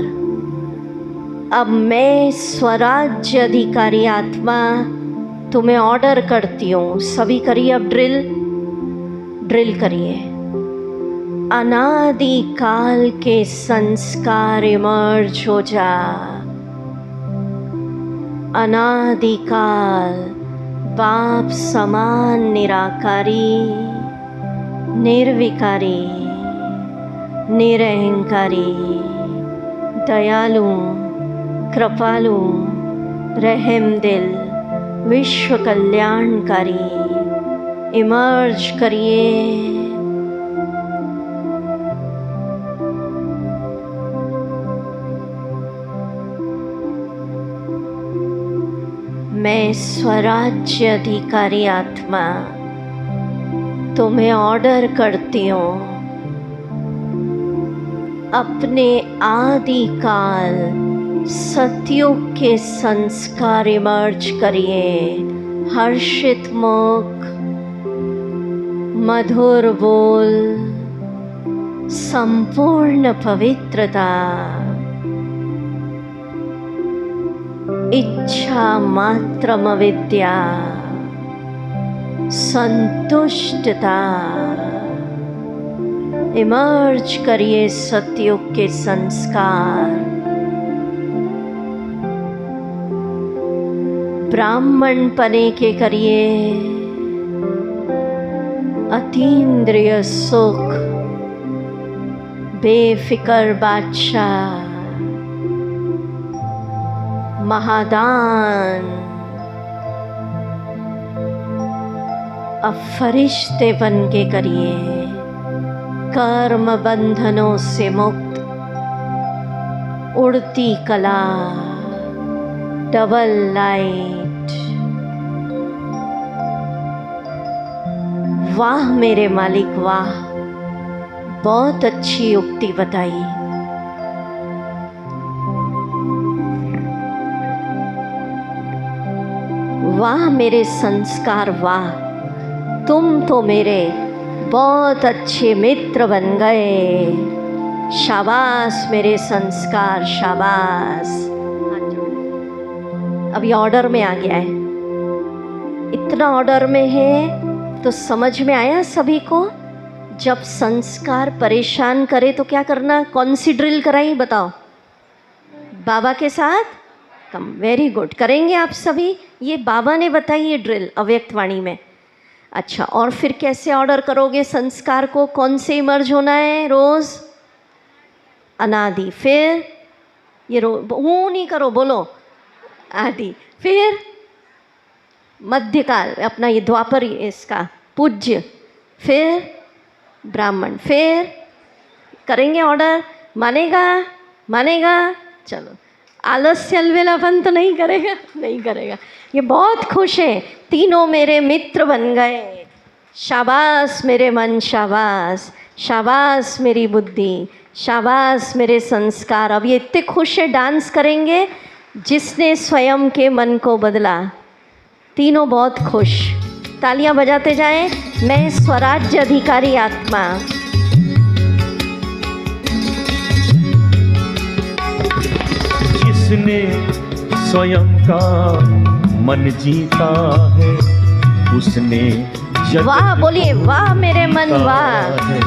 अब मैं स्वराज्य अधिकारी आत्मा तुम्हें ऑर्डर करती हूँ, सभी करिए अब ड्रिल करिए। अनादि काल के संस्कार इमर्ज हो जा। अनादिकाल बाप समान निराकारी, निर्विकारी, निरहंकारी, दयालु, कृपालु, रहमदिल, विश्व कल्याणकारी इमर्ज करिए। मैं स्वराज्य अधिकारी आत्मा तुम्हें ऑर्डर करती हूँ, अपने आदिकाल सतयुग के संस्कार इमर्ज करिए। हर्षित मुख, मधुर बोल, संपूर्ण पवित्रता, इच्छा मात्रम विद्या, संतुष्टता इमर्ज करिए सतयुग के संस्कार। ब्राह्मण पने के करिए अतीन्द्रिय सुख, बेफिकर बादशाह, महादान, अब फरिश्ते बन के करिए कर्म बंधनों से मुक्त, उड़ती कला, डबल लाइट। वाह मेरे मालिक वाह, बहुत अच्छी उक्ति बताई। वाह मेरे संस्कार वाह, तुम तो मेरे बहुत अच्छे मित्र बन गए। शाबाश मेरे संस्कार शाबाश। अभी ऑर्डर में आ गया है, इतना ऑर्डर में है तो समझ में आया सभी को। जब संस्कार परेशान करे तो क्या करना, कौन सी ड्रिल कराई बताओ? बाबा के साथ कम। वेरी गुड, करेंगे आप सभी। ये बाबा ने बताई ये ड्रिल अव्यक्त वाणी में। अच्छा, और फिर कैसे ऑर्डर करोगे संस्कार को? कौन से इमर्ज होना है रोज? अनादि, फिर ये हूँ नहीं करो, बोलो आदि, फिर मध्यकाल अपना ये द्वापर इसका पूज्य, फिर ब्राह्मण, फिर करेंगे ऑर्डर। मानेगा? चलो, आलस्य अलबेलापन तो नहीं करेगा। ये बहुत खुश है, तीनों मेरे मित्र बन गए। शाबाश मेरे मन शाबाश, शाबाश मेरी बुद्धि, शाबाश मेरे संस्कार। अब ये इतने खुश है, डांस करेंगे जिसने स्वयं के मन को बदला। तीनों बहुत खुश, तालियां बजाते जाएं। मैं स्वराज्य अधिकारी आत्मा। जिसने स्वयं का मन जीता है उसने जगत वाह बोलिए, वाह मेरे मन, वाह है।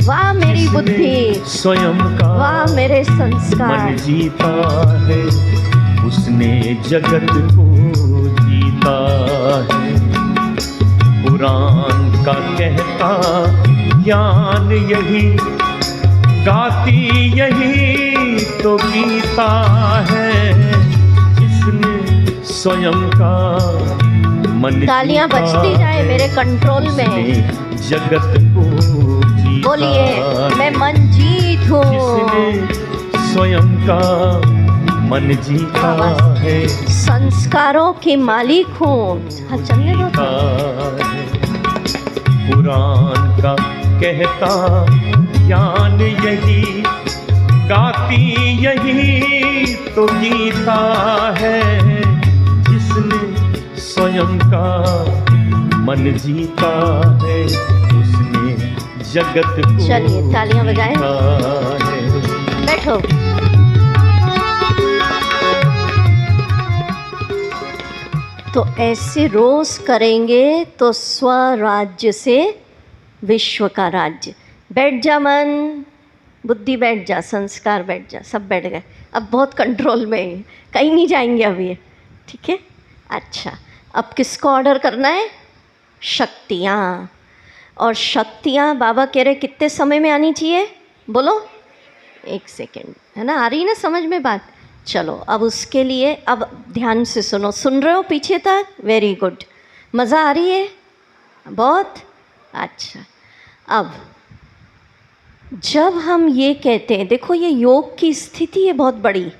वाह मेरी जिसने बुद्धि, स्वयं का वाह मेरे संस्कार। मन जीता है उसने जगत को जीता है। पुराण का कहता ज्ञान यही, गाती यही तो गीता है। जिसने स्वयं का मन तालियां जीता बजती जाए मेरे कंट्रोल में। उसने जगत को जीता बोलिए, है। मैं मन जीत हूँ। जिसने स्वयं का मन जीता है संस्कारों के मालिक हूँ। हाँ, चलने दो तो। पुराण का कहता ज्ञान यही, गाती यही तो गीता है। जिसने स्वयं का मन जीता है उसने जगत को चलिए, तालियां बजाएं। जीता है। बैठो। तो ऐसे रोज करेंगे तो स्वराज्य से विश्व का राज्य। बैठ जा मन, बुद्धि बैठ जा, संस्कार बैठ जा, सब बैठ गए। अब बहुत कंट्रोल में है, कहीं नहीं जाएंगे अभी, ठीक है। अच्छा, अब किसको ऑर्डर करना है? शक्तियाँ। और शक्तियाँ बाबा कह रहे कितने समय में आनी चाहिए? बोलो, 1 सेकेंड, है ना? आ रही ना समझ में बात? चलो, अब उसके लिए अब ध्यान से सुनो। सुन रहे हो पीछे तक? Very good. मज़ा आ रही है? बहुत अच्छा। अब जब हम ये कहते हैं, देखो ये योग की स्थिति है बहुत बड़ी,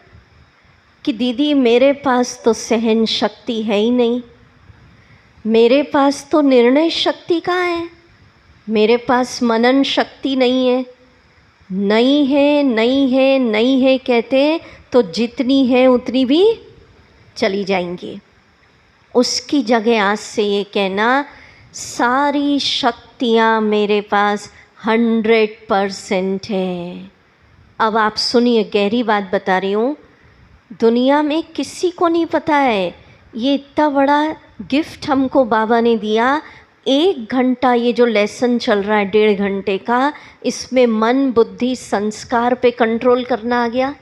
कि दीदी मेरे पास तो सहन शक्ति है ही नहीं, मेरे पास तो निर्णय शक्ति कहाँ है, मेरे पास मनन शक्ति नहीं है। नहीं है, नहीं है, नहीं है कहते हैं तो जितनी है उतनी भी चली जाएंगी। उसकी जगह आज से ये कहना, सारी शक्तियाँ मेरे पास 100% है। अब आप सुनिए, गहरी बात बता रही हूँ। दुनिया में किसी को नहीं पता है ये इतना बड़ा गिफ्ट हमको बाबा ने दिया। 1 घंटा ये जो लेसन चल रहा है, 1.5 घंटे का, इसमें मन बुद्धि संस्कार पे कंट्रोल करना आ गया।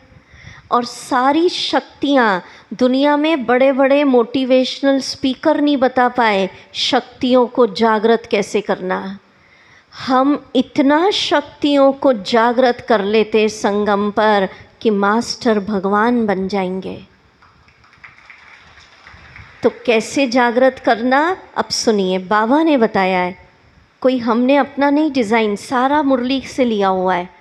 और सारी शक्तियाँ दुनिया में बड़े बड़े मोटिवेशनल स्पीकर नहीं बता पाए शक्तियों को जागृत कैसे करना। हम इतना शक्तियों को जागृत कर लेते संगम पर कि मास्टर भगवान बन जाएंगे। तो कैसे जागृत करना, अब सुनिए, बाबा ने बताया है। कोई हमने अपना नहीं डिज़ाइन, सारा मुरली से लिया हुआ है।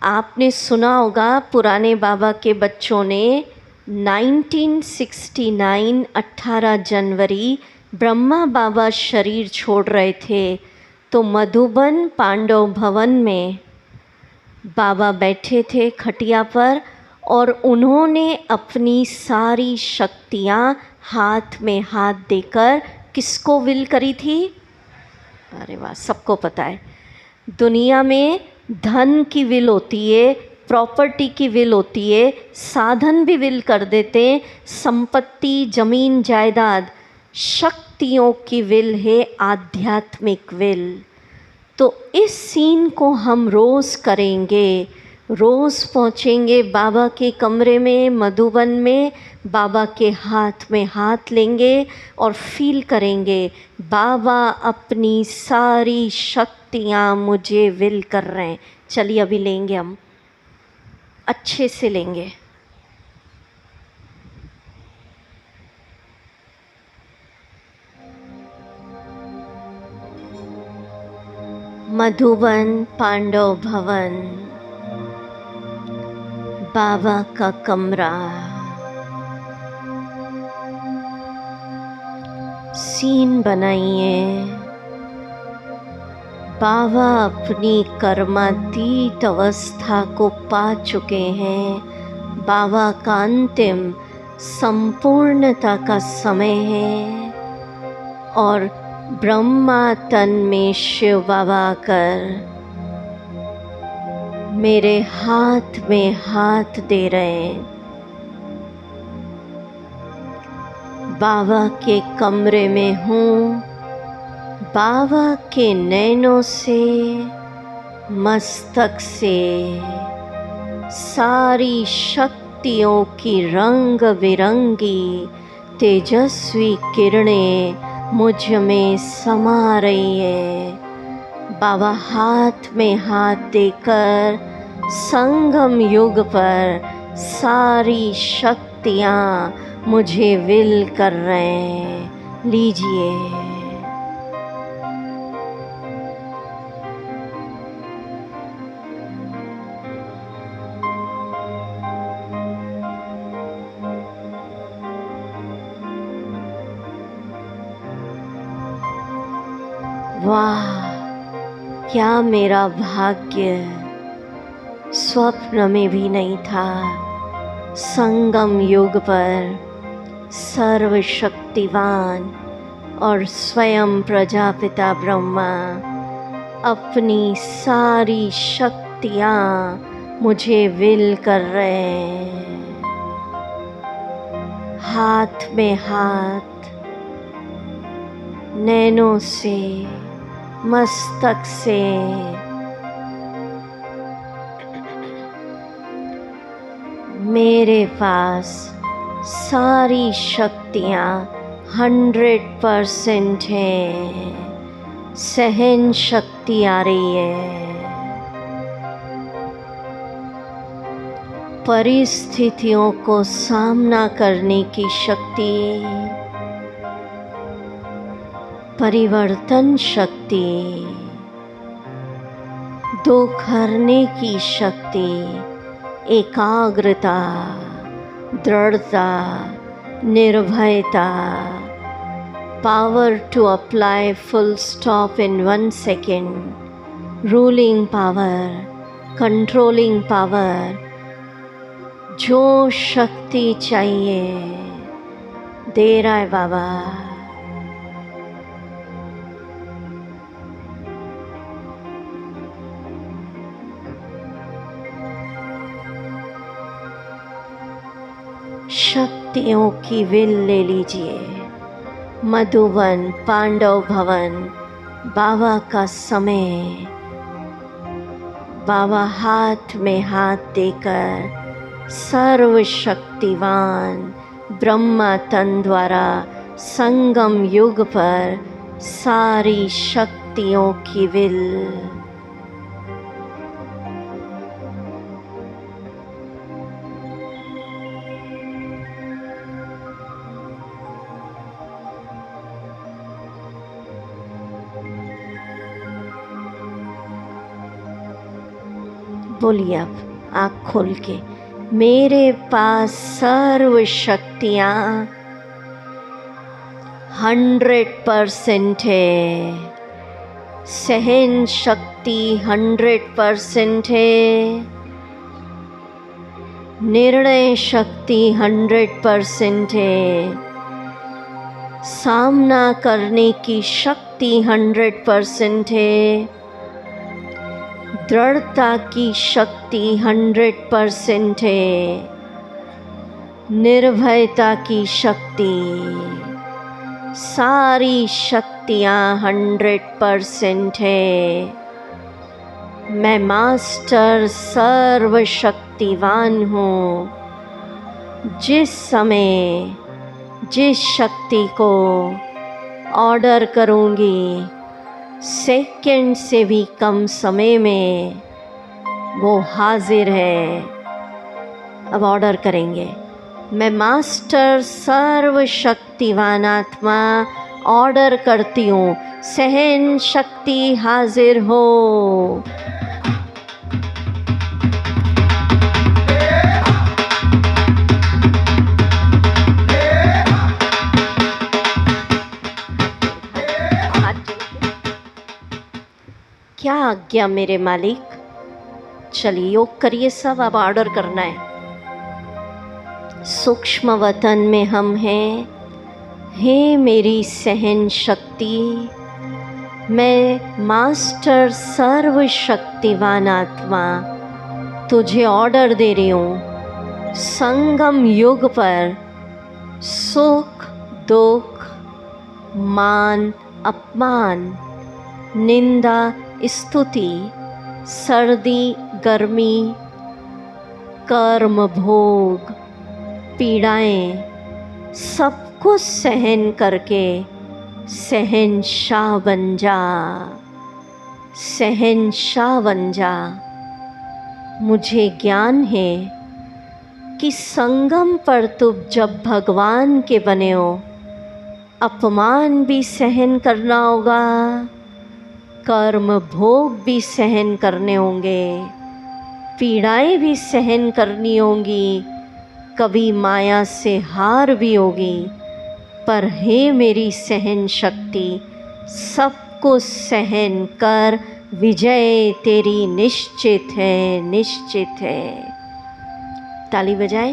आपने सुना होगा पुराने बाबा के बच्चों ने 1969 18 जनवरी ब्रह्मा बाबा शरीर छोड़ रहे थे, तो मधुबन पांडव भवन में बाबा बैठे थे खटिया पर, और उन्होंने अपनी सारी शक्तियाँ हाथ में हाथ देकर किसको विल करी थी? अरे वाह, सबको पता है। दुनिया में धन की विल होती है, प्रॉपर्टी की विल होती है, साधन भी विल कर देते हैं, संपत्ति जमीन जायदाद। शक्तियों की विल है आध्यात्मिक विल। तो इस सीन को हम रोज़ करेंगे। रोज़ पहुँचेंगे बाबा के कमरे में मधुबन में, बाबा के हाथ में हाथ लेंगे और फील करेंगे बाबा अपनी सारी शक्तियाँ मुझे विल कर रहे हैं। चलिए अभी लेंगे, हम अच्छे से लेंगे। मधुबन पांडव भवन, बाबा का कमरा। सीन बनाइए। बाबा अपनी कर्मातीत अवस्था को पा चुके हैं। बाबा का अंतिम संपूर्णता का समय है और ब्रह्मा तन में शिव बाबा आकर मेरे हाथ में हाथ दे रहे हैं। बाबा के कमरे में हूँ, बाबा के नैनों से, मस्तक से सारी शक्तियों की रंग बिरंगी तेजस्वी किरणें मुझ में समा रही है। बाबा हाथ में हाथ देकर संगम युग पर सारी शक्तियाँ मुझे विल कर रहे हैं। लीजिए। वाह, क्या मेरा भाग्य, स्वप्न में भी नहीं था संगम युग पर सर्वशक्तिवान और स्वयं प्रजापिता ब्रह्मा अपनी सारी शक्तियाँ मुझे विल कर रहे हैं। हाथ में हाथ, नैनों से, मस्तक से मेरे पास सारी शक्तियाँ 100% हैं। सहन शक्ति आ रही है, परिस्थितियों को सामना करने की शक्ति, परिवर्तन शक्ति, दुख हरने की शक्ति, एकाग्रता, दृढ़ता, निर्भयता, power to apply full stop in 1 second, ruling power, controlling power, जो शक्ति चाहिए दे रहा है बाबा। शक्तियों की विल ले लीजिए। मधुवन, पांडव भवन, बाबा का समय। बाबा हाथ में हाथ देकर सर्वशक्तिवान ब्रह्मा तन द्वारा संगम युग पर सारी शक्तियों की विल। बोलिए अब आँख खोल के, मेरे पास सर्व शक्तियाँ 100% है। सहन शक्ति 100% है। निर्णय शक्ति 100% है। सामना करने की शक्ति 100% है। दृढ़ता की शक्ति 100% है। निर्भयता की शक्ति, सारी शक्तियाँ 100% है। मैं मास्टर सर्वशक्तिवान हूँ। जिस समय जिस शक्ति को ऑर्डर करूँगी, सेकंड से भी कम समय में वो हाजिर है। अब ऑर्डर करेंगे, मैं मास्टर सर्वशक्तिवान आत्मा ऑर्डर करती हूँ, सहन शक्ति हाजिर हो। क्या आज्ञा मेरे मालिक। चलिए योग करिए सब, अब ऑर्डर करना है। सूक्ष्म वतन में हम हैं। हे मेरी सहन शक्ति, मैं मास्टर सर्वशक्तिवान आत्मा तुझे ऑर्डर दे रही हूँ, संगम युग पर सुख दुख, मान अपमान, निंदा स्तुति, सर्दी गर्मी, कर्म भोग, पीड़ाएं, सब कुछ सहन करके शहंशाह बन जा, शहंशाह बन जा। मुझे ज्ञान है कि संगम पर तुम जब भगवान के बने हो, अपमान भी सहन करना होगा, कर्म भोग भी सहन करने होंगे, पीड़ाएं भी सहन करनी होंगी, कभी माया से हार भी होगी। पर हे मेरी सहन शक्ति, सबको सहन कर, विजय तेरी निश्चित है, निश्चित है। ताली बजाए।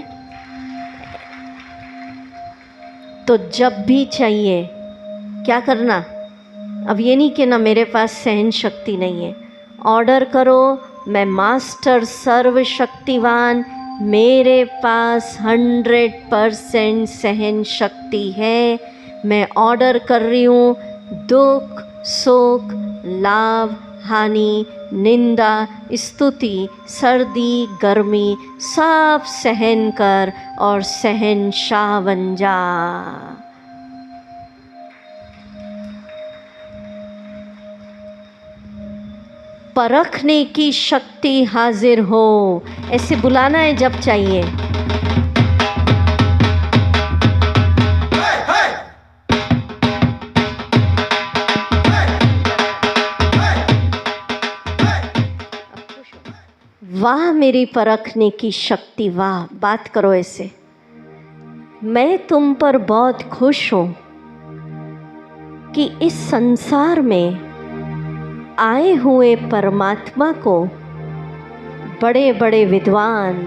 तो जब भी चाहिए क्या करना, अब ये नहीं कि ना मेरे पास सहन शक्ति नहीं है, ऑर्डर करो, मैं मास्टर सर्वशक्तिवान, मेरे पास 100% सहन शक्ति है। मैं ऑर्डर कर रही हूँ, दुख, सुख, लाभ, हानि, निंदा, स्तुति, सर्दी, गर्मी, सब सहन कर और शहंशाह बन जा। परखने की शक्ति हाजिर हो, ऐसे बुलाना है जब चाहिए। वाह मेरी परखने की शक्ति, वाह। बात करो ऐसे, मैं तुम पर बहुत खुश हूँ कि इस संसार में आए हुए परमात्मा को बड़े बड़े विद्वान,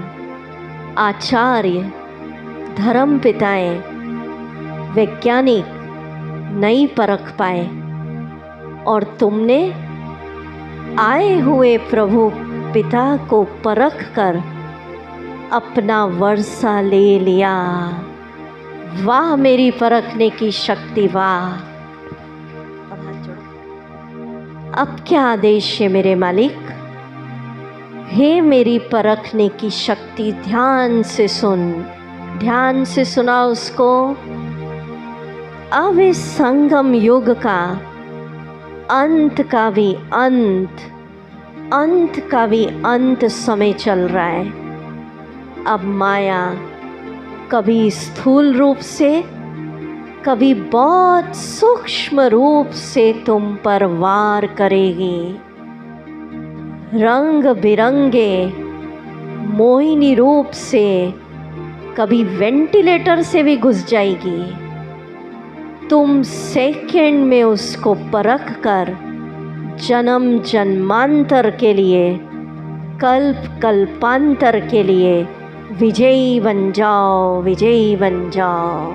आचार्य, धर्म पिताएं, वैज्ञानिक नहीं परख पाए, और तुमने आए हुए प्रभु पिता को परख कर अपना वर्षा ले लिया। वाह मेरी परखने की शक्ति, वाह। अब क्या आदेश है मेरे मालिक? हे मेरी परखने की शक्ति, ध्यान से सुन, ध्यान से सुना उसको। अब इस संगम युग का अंत का भी अंत, अंत का भी अंत समय चल रहा है। अब माया कभी स्थूल रूप से, कभी बहुत सूक्ष्म रूप से तुम पर वार करेगी। रंग बिरंगे मोहिनी रूप से, कभी वेंटिलेटर से भी घुस जाएगी। तुम सेकंड में उसको परख कर जन्म जन्मांतर के लिए, कल्प कल्पांतर के लिए विजयी बन जाओ, विजयी बन जाओ।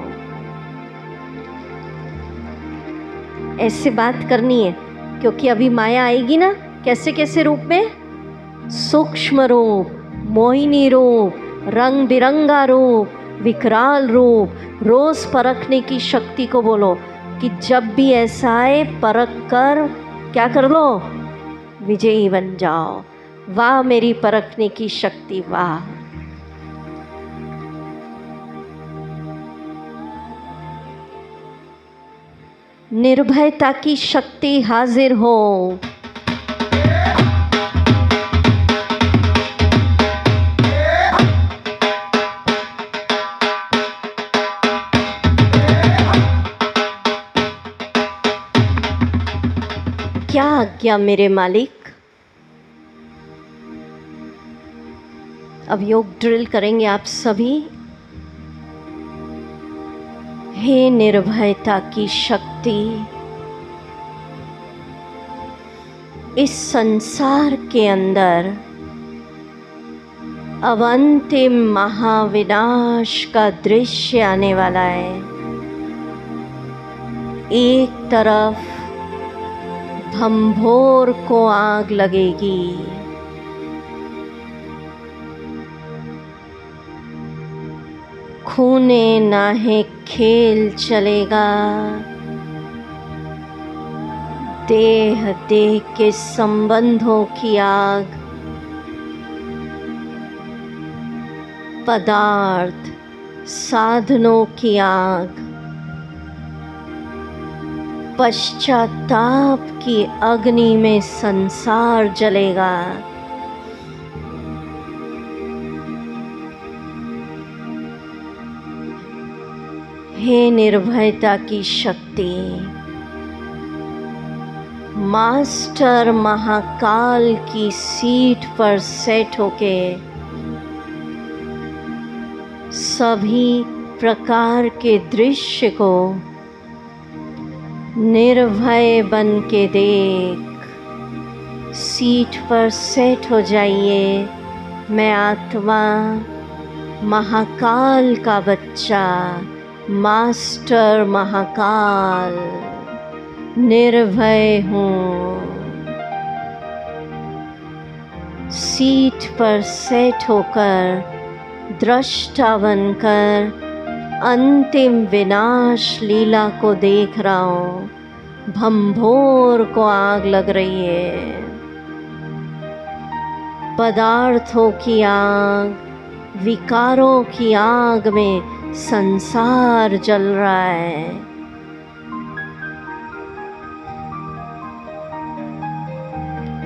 ऐसे बात करनी है, क्योंकि अभी माया आएगी ना, कैसे कैसे रूप में, सूक्ष्म रूप, मोहिनी रूप, रंग बिरंगा रूप, विकराल रूप। रोज परखने की शक्ति को बोलो कि जब भी ऐसा आए परख कर क्या कर लो, विजयी बन जाओ। वाह मेरी परखने की शक्ति, वाह। निर्भयता की शक्ति हाजिर हो। क्या आज्ञा मेरे मालिक? अब योग ड्रिल करेंगे आप सभी। हे निर्भयता की शक्ति, इस संसार के अंदर अब अंतिम महाविनाश का दृश्य आने वाला है। एक तरफ भंभोर को आग लगेगी, खूने नाहे खेल चलेगा, देह देह के संबंधों की आग, पदार्थ साधनों की आग, पश्चाताप की अग्नि में संसार जलेगा। हे निर्भयता की शक्ति, मास्टर महाकाल की सीट पर सेट होके सभी प्रकार के दृश्य को निर्भय बन के देख। सीट पर सेट हो जाइए। मैं आत्मा महाकाल का बच्चा, मास्टर महाकाल, निर्भय हूँ। सीट पर सेट होकर दृष्टा बनकर अंतिम विनाश लीला को देख रहा हूँ। भंभोर को आग लग रही है, पदार्थों की आग, विकारों की आग में संसार जल रहा है।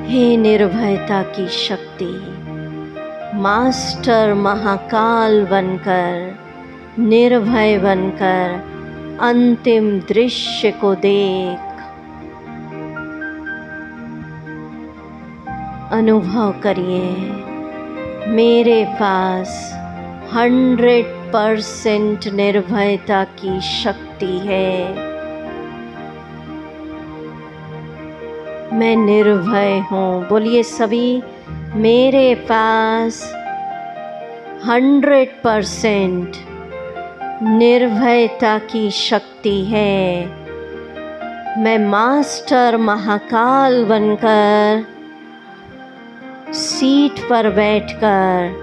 हे निर्भयता की शक्ति, मास्टर महाकाल बनकर, निर्भय बनकर अंतिम दृश्य को देख। अनुभव करिए, मेरे पास 100% निर्भयता की शक्ति है। मैं निर्भय हूँ। बोलिए सभी, मेरे पास 100% निर्भयता की शक्ति है। मैं मास्टर महाकाल बनकर सीट पर बैठकर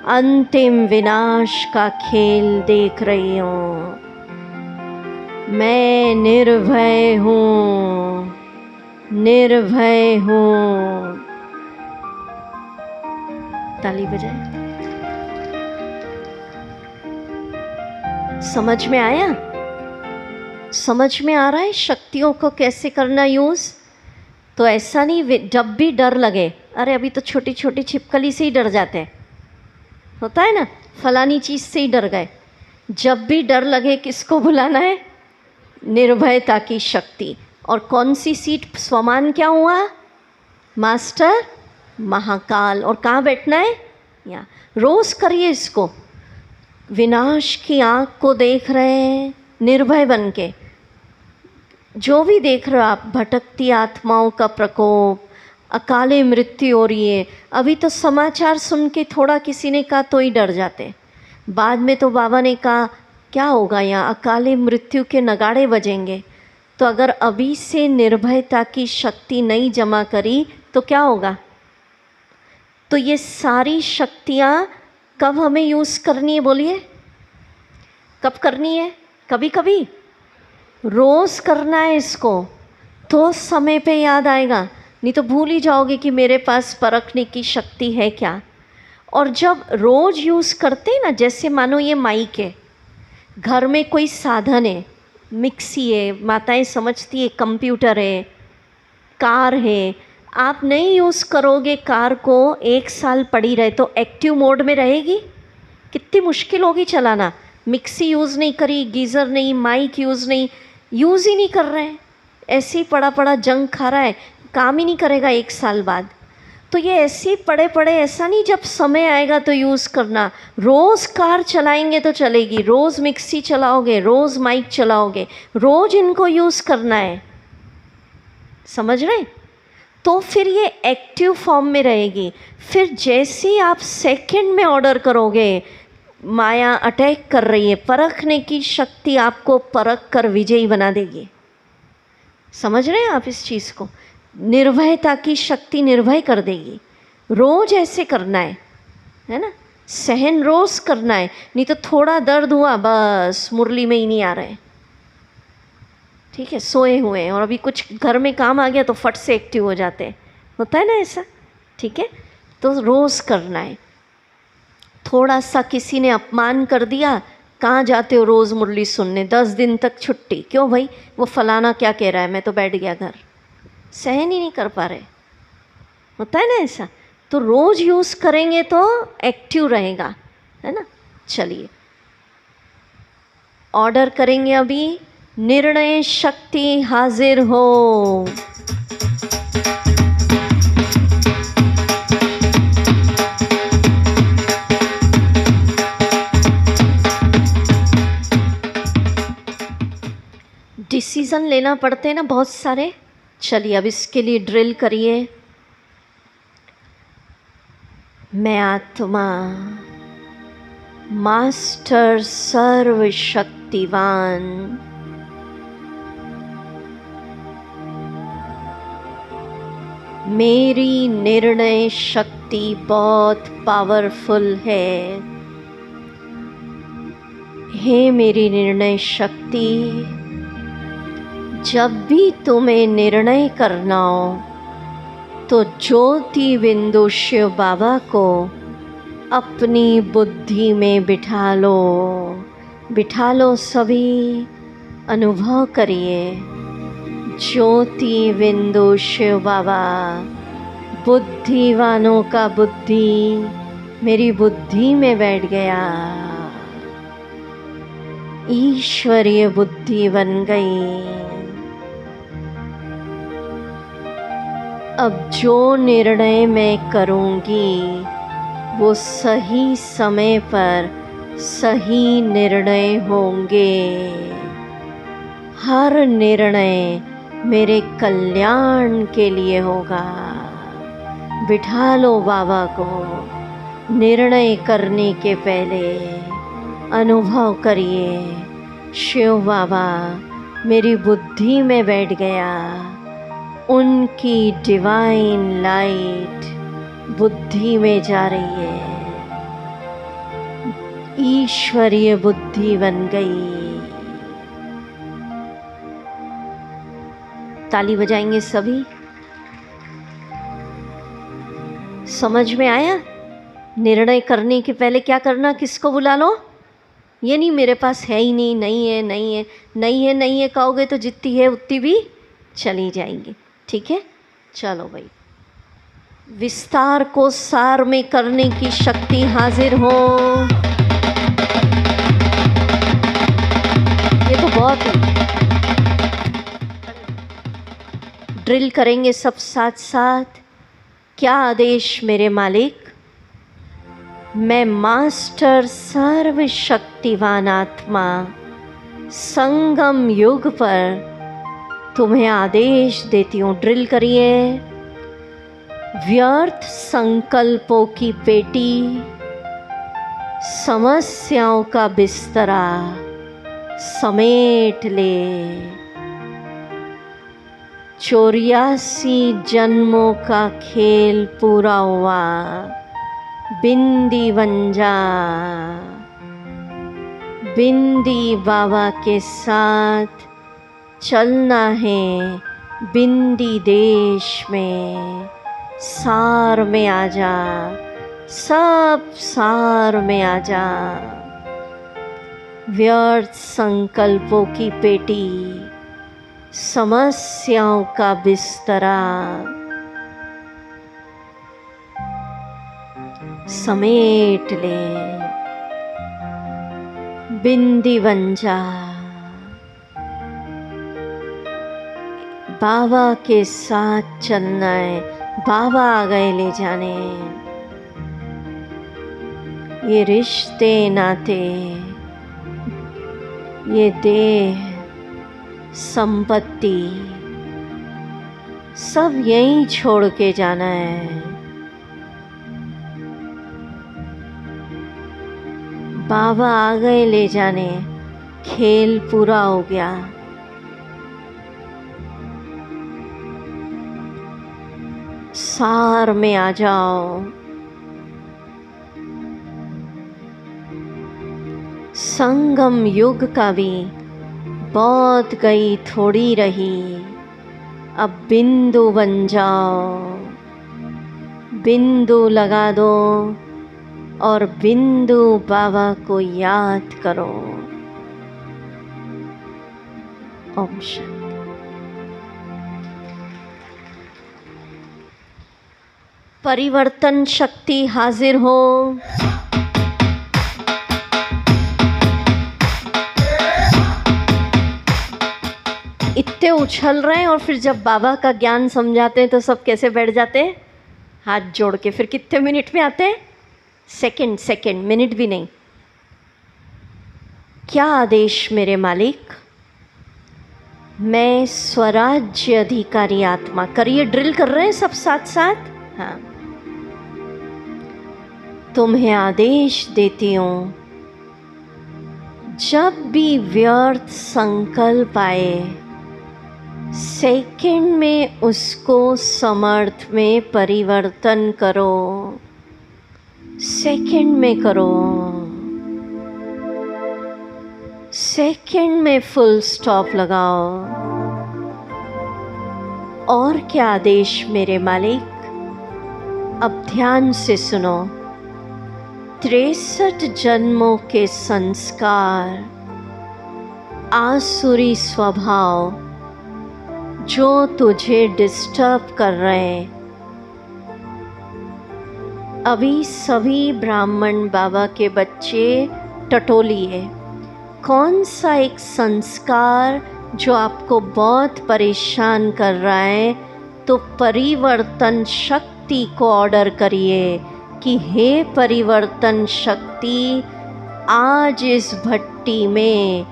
अंतिम विनाश का खेल देख रही हूँ। मैं निर्भय हूँ, निर्भय हूँ। ताली बजाए। समझ में आया? समझ में आ रहा है शक्तियों को कैसे करना यूज़? तो ऐसा नहीं जब भी डर लगे, अरे अभी तो छोटी छोटी छिपकली से ही डर जाते हैं, होता है ना, फलानी चीज़ से ही डर गए। जब भी डर लगे किसको बुलाना है? निर्भयता की शक्ति। और कौन सी सीट स्वमान क्या हुआ? मास्टर महाकाल। और कहाँ बैठना है? यहाँ। रोज़ करिए इसको। विनाश की आँख को देख रहे हैं निर्भय बन के। जो भी देख रहे हो आप, भटकती आत्माओं का प्रकोप, अकाले मृत्यु हो रही है। अभी तो समाचार सुन के थोड़ा किसी ने कहा तो ही डर जाते, बाद में तो बाबा ने कहा क्या होगा, यहाँ अकाले मृत्यु के नगाड़े बजेंगे। तो अगर अभी से निर्भयता की शक्ति नहीं जमा करी तो क्या होगा? तो ये सारी शक्तियाँ कब हमें यूज़ करनी है? बोलिए, कब करनी है? कभी कभी रोज़ करना है इसको, तो समय पे याद आएगा, नहीं तो भूल ही जाओगे कि मेरे पास परखने की शक्ति है क्या। और जब रोज़ यूज़ करते हैं ना, जैसे मानो ये माइक है, घर में कोई साधन है, मिक्सी है, माताएं समझती है, कंप्यूटर है, कार है, आप नहीं यूज़ करोगे कार को, 1 साल पड़ी रहे तो एक्टिव मोड में रहेगी? कितनी मुश्किल होगी चलाना। मिक्सी यूज़ नहीं करी, गीज़र नहीं, माइक यूज़ नहीं, यूज़ ही नहीं कर रहे हैं, ऐसे ही पड़ा पड़ा जंग खा रहा है, काम ही नहीं करेगा 1 साल बाद। तो ये ऐसे ही पड़े पड़े, ऐसा नहीं जब समय आएगा तो यूज़ करना। रोज़ कार चलाएंगे तो चलेगी, रोज़ मिक्सी चलाओगे, रोज़ माइक चलाओगे, रोज़ इनको यूज़ करना है। समझ रहे? तो फिर ये एक्टिव फॉर्म में रहेगी। फिर जैसे ही आप सेकंड में ऑर्डर करोगे, माया अटैक कर रही है, परखने की शक्ति आपको परख कर विजयी बना देगी। समझ रहे हैं आप इस चीज़ को? निर्भयता की शक्ति निर्भय कर देगी। रोज़ ऐसे करना है ना? सहन रोज करना है, नहीं तो थोड़ा दर्द हुआ बस मुरली में ही नहीं आ रहे, ठीक है, सोए हुए हैं और अभी कुछ घर में काम आ गया तो फट से एक्टिव हो जाते हैं, होता है ना ऐसा, ठीक है। तो रोज़ करना है। थोड़ा सा किसी ने अपमान कर दिया, कहाँ जाते हो रोज़ मुरली सुनने, 10 दिन तक छुट्टी, क्यों भाई, वो फलाना क्या कह रहा है, मैं तो बैठ गया घर, सहन ही नहीं कर पा रहे, होता है ना ऐसा। तो रोज़ यूज़ करेंगे तो एक्टिव रहेगा, है ना। चलिए ऑर्डर करेंगे अभी, निर्णय शक्ति हाजिर हो। डिसीज़न लेना पड़ते हैं ना बहुत सारे। चलिए अब इसके लिए ड्रिल करिए। मैं आत्मा मास्टर सर्वशक्तिवान मेरी निर्णय शक्ति बहुत पावरफुल है। हे मेरी निर्णय शक्ति, जब भी तुम्हें निर्णय करना हो तो ज्योति बिंदु शिव बाबा को अपनी बुद्धि में बिठा लो सभी, अनुभव करिए। ज्योति बिंदु शिव बाबा, बुद्धिवानों का बुद्धि मेरी बुद्धि में बैठ गया, ईश्वरीय बुद्धि बन गई। अब जो निर्णय मैं करूँगी वो सही समय पर सही निर्णय होंगे। हर निर्णय मेरे कल्याण के लिए होगा। बिठा लो बाबा को। निर्णय करने के पहले अनुभव करिए, शिव बाबा मेरी बुद्धि में बैठ गया, उनकी डिवाइन लाइट बुद्धि में जा रही है, ईश्वरीय बुद्धि बन गई। ताली बजाएंगे सभी। समझ में आया? निर्णय करने के पहले क्या करना, किसको बुला लो? ये नहीं मेरे पास है ही नहीं, नहीं है कहोगे तो जितनी है उतनी भी चली जाएंगी, ठीक है। चलो भाई, विस्तार को सार में करने की शक्ति हाजिर हो। ये तो बहुत ड्रिल करेंगे सब साथ साथ। क्या आदेश मेरे मालिक? मैं मास्टर सर्वशक्तिवान आत्मा संगम युग पर तुम्हें आदेश देती हूँ। ड्रिल करिए। व्यर्थ संकल्पों की पेटी, समस्याओं का बिस्तरा समेट ले। 84 जन्मों का खेल पूरा हुआ, बिंदी बन जा। बिंदी बाबा के साथ चलना है, बिंदी देश में। सार में आ जा, सब सार में आ जा। व्यर्थ संकल्पों की पेटी, समस्याओं का बिस्तरा समेट ले। बिंदी बन जा। बाबा के साथ चलना है, बाबा आ गए ले जाने। ये रिश्ते नाते, ये देह संपत्ति सब यहीं छोड़ के जाना है। बाबा आ गए ले जाने, खेल पूरा हो गया। सार में आ जाओ। संगम युग का भी बहुत गई थोड़ी रही, अब बिंदु बन जाओ, बिंदु लगा दो और बिंदु बाबा को याद करो। ओम शांति। परिवर्तन शक्ति हाजिर हो। इतने उछल रहे हैं और फिर जब बाबा का ज्ञान समझाते हैं तो सब कैसे बैठ जाते हैं, हाथ जोड़ के। फिर कितने मिनट में आते हैं, सेकंड, मिनट भी नहीं। क्या आदेश मेरे मालिक? मैं स्वराज्य अधिकारी आत्मा। करिए, ड्रिल कर रहे हैं सब साथ साथ। हाँ, तुम्हें आदेश देती हूँ, जब भी व्यर्थ संकल्प आए, सेकंड में उसको समर्थ में परिवर्तन करो। सेकंड में करो, सेकंड में फुल स्टॉप लगाओ। और क्या आदेश मेरे मालिक? अब ध्यान से सुनो। 63 जन्मों के संस्कार, आसुरी स्वभाव जो तुझे डिस्टर्ब कर रहे हैं, अभी सभी ब्राह्मण बाबा के बच्चे टटोलिए। कौन सा एक संस्कार जो आपको बहुत परेशान कर रहा है, तो परिवर्तन शक्ति को ऑर्डर करिए कि हे परिवर्तन शक्ति, आज इस भट्टी में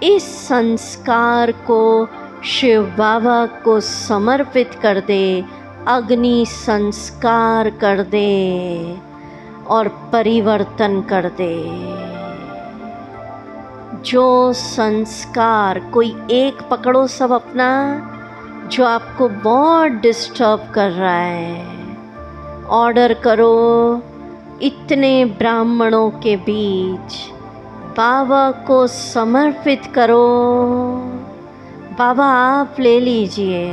इस संस्कार को शिव बाबा को समर्पित कर दे, अग्नि संस्कार कर दे और परिवर्तन कर दे। जो संस्कार, कोई एक पकड़ो सब अपना, जो आपको बहुत डिस्टर्ब कर रहा है, ऑर्डर करो। इतने ब्राह्मणों के बीच बाबा को समर्पित करो। बाबा आप ले लीजिए,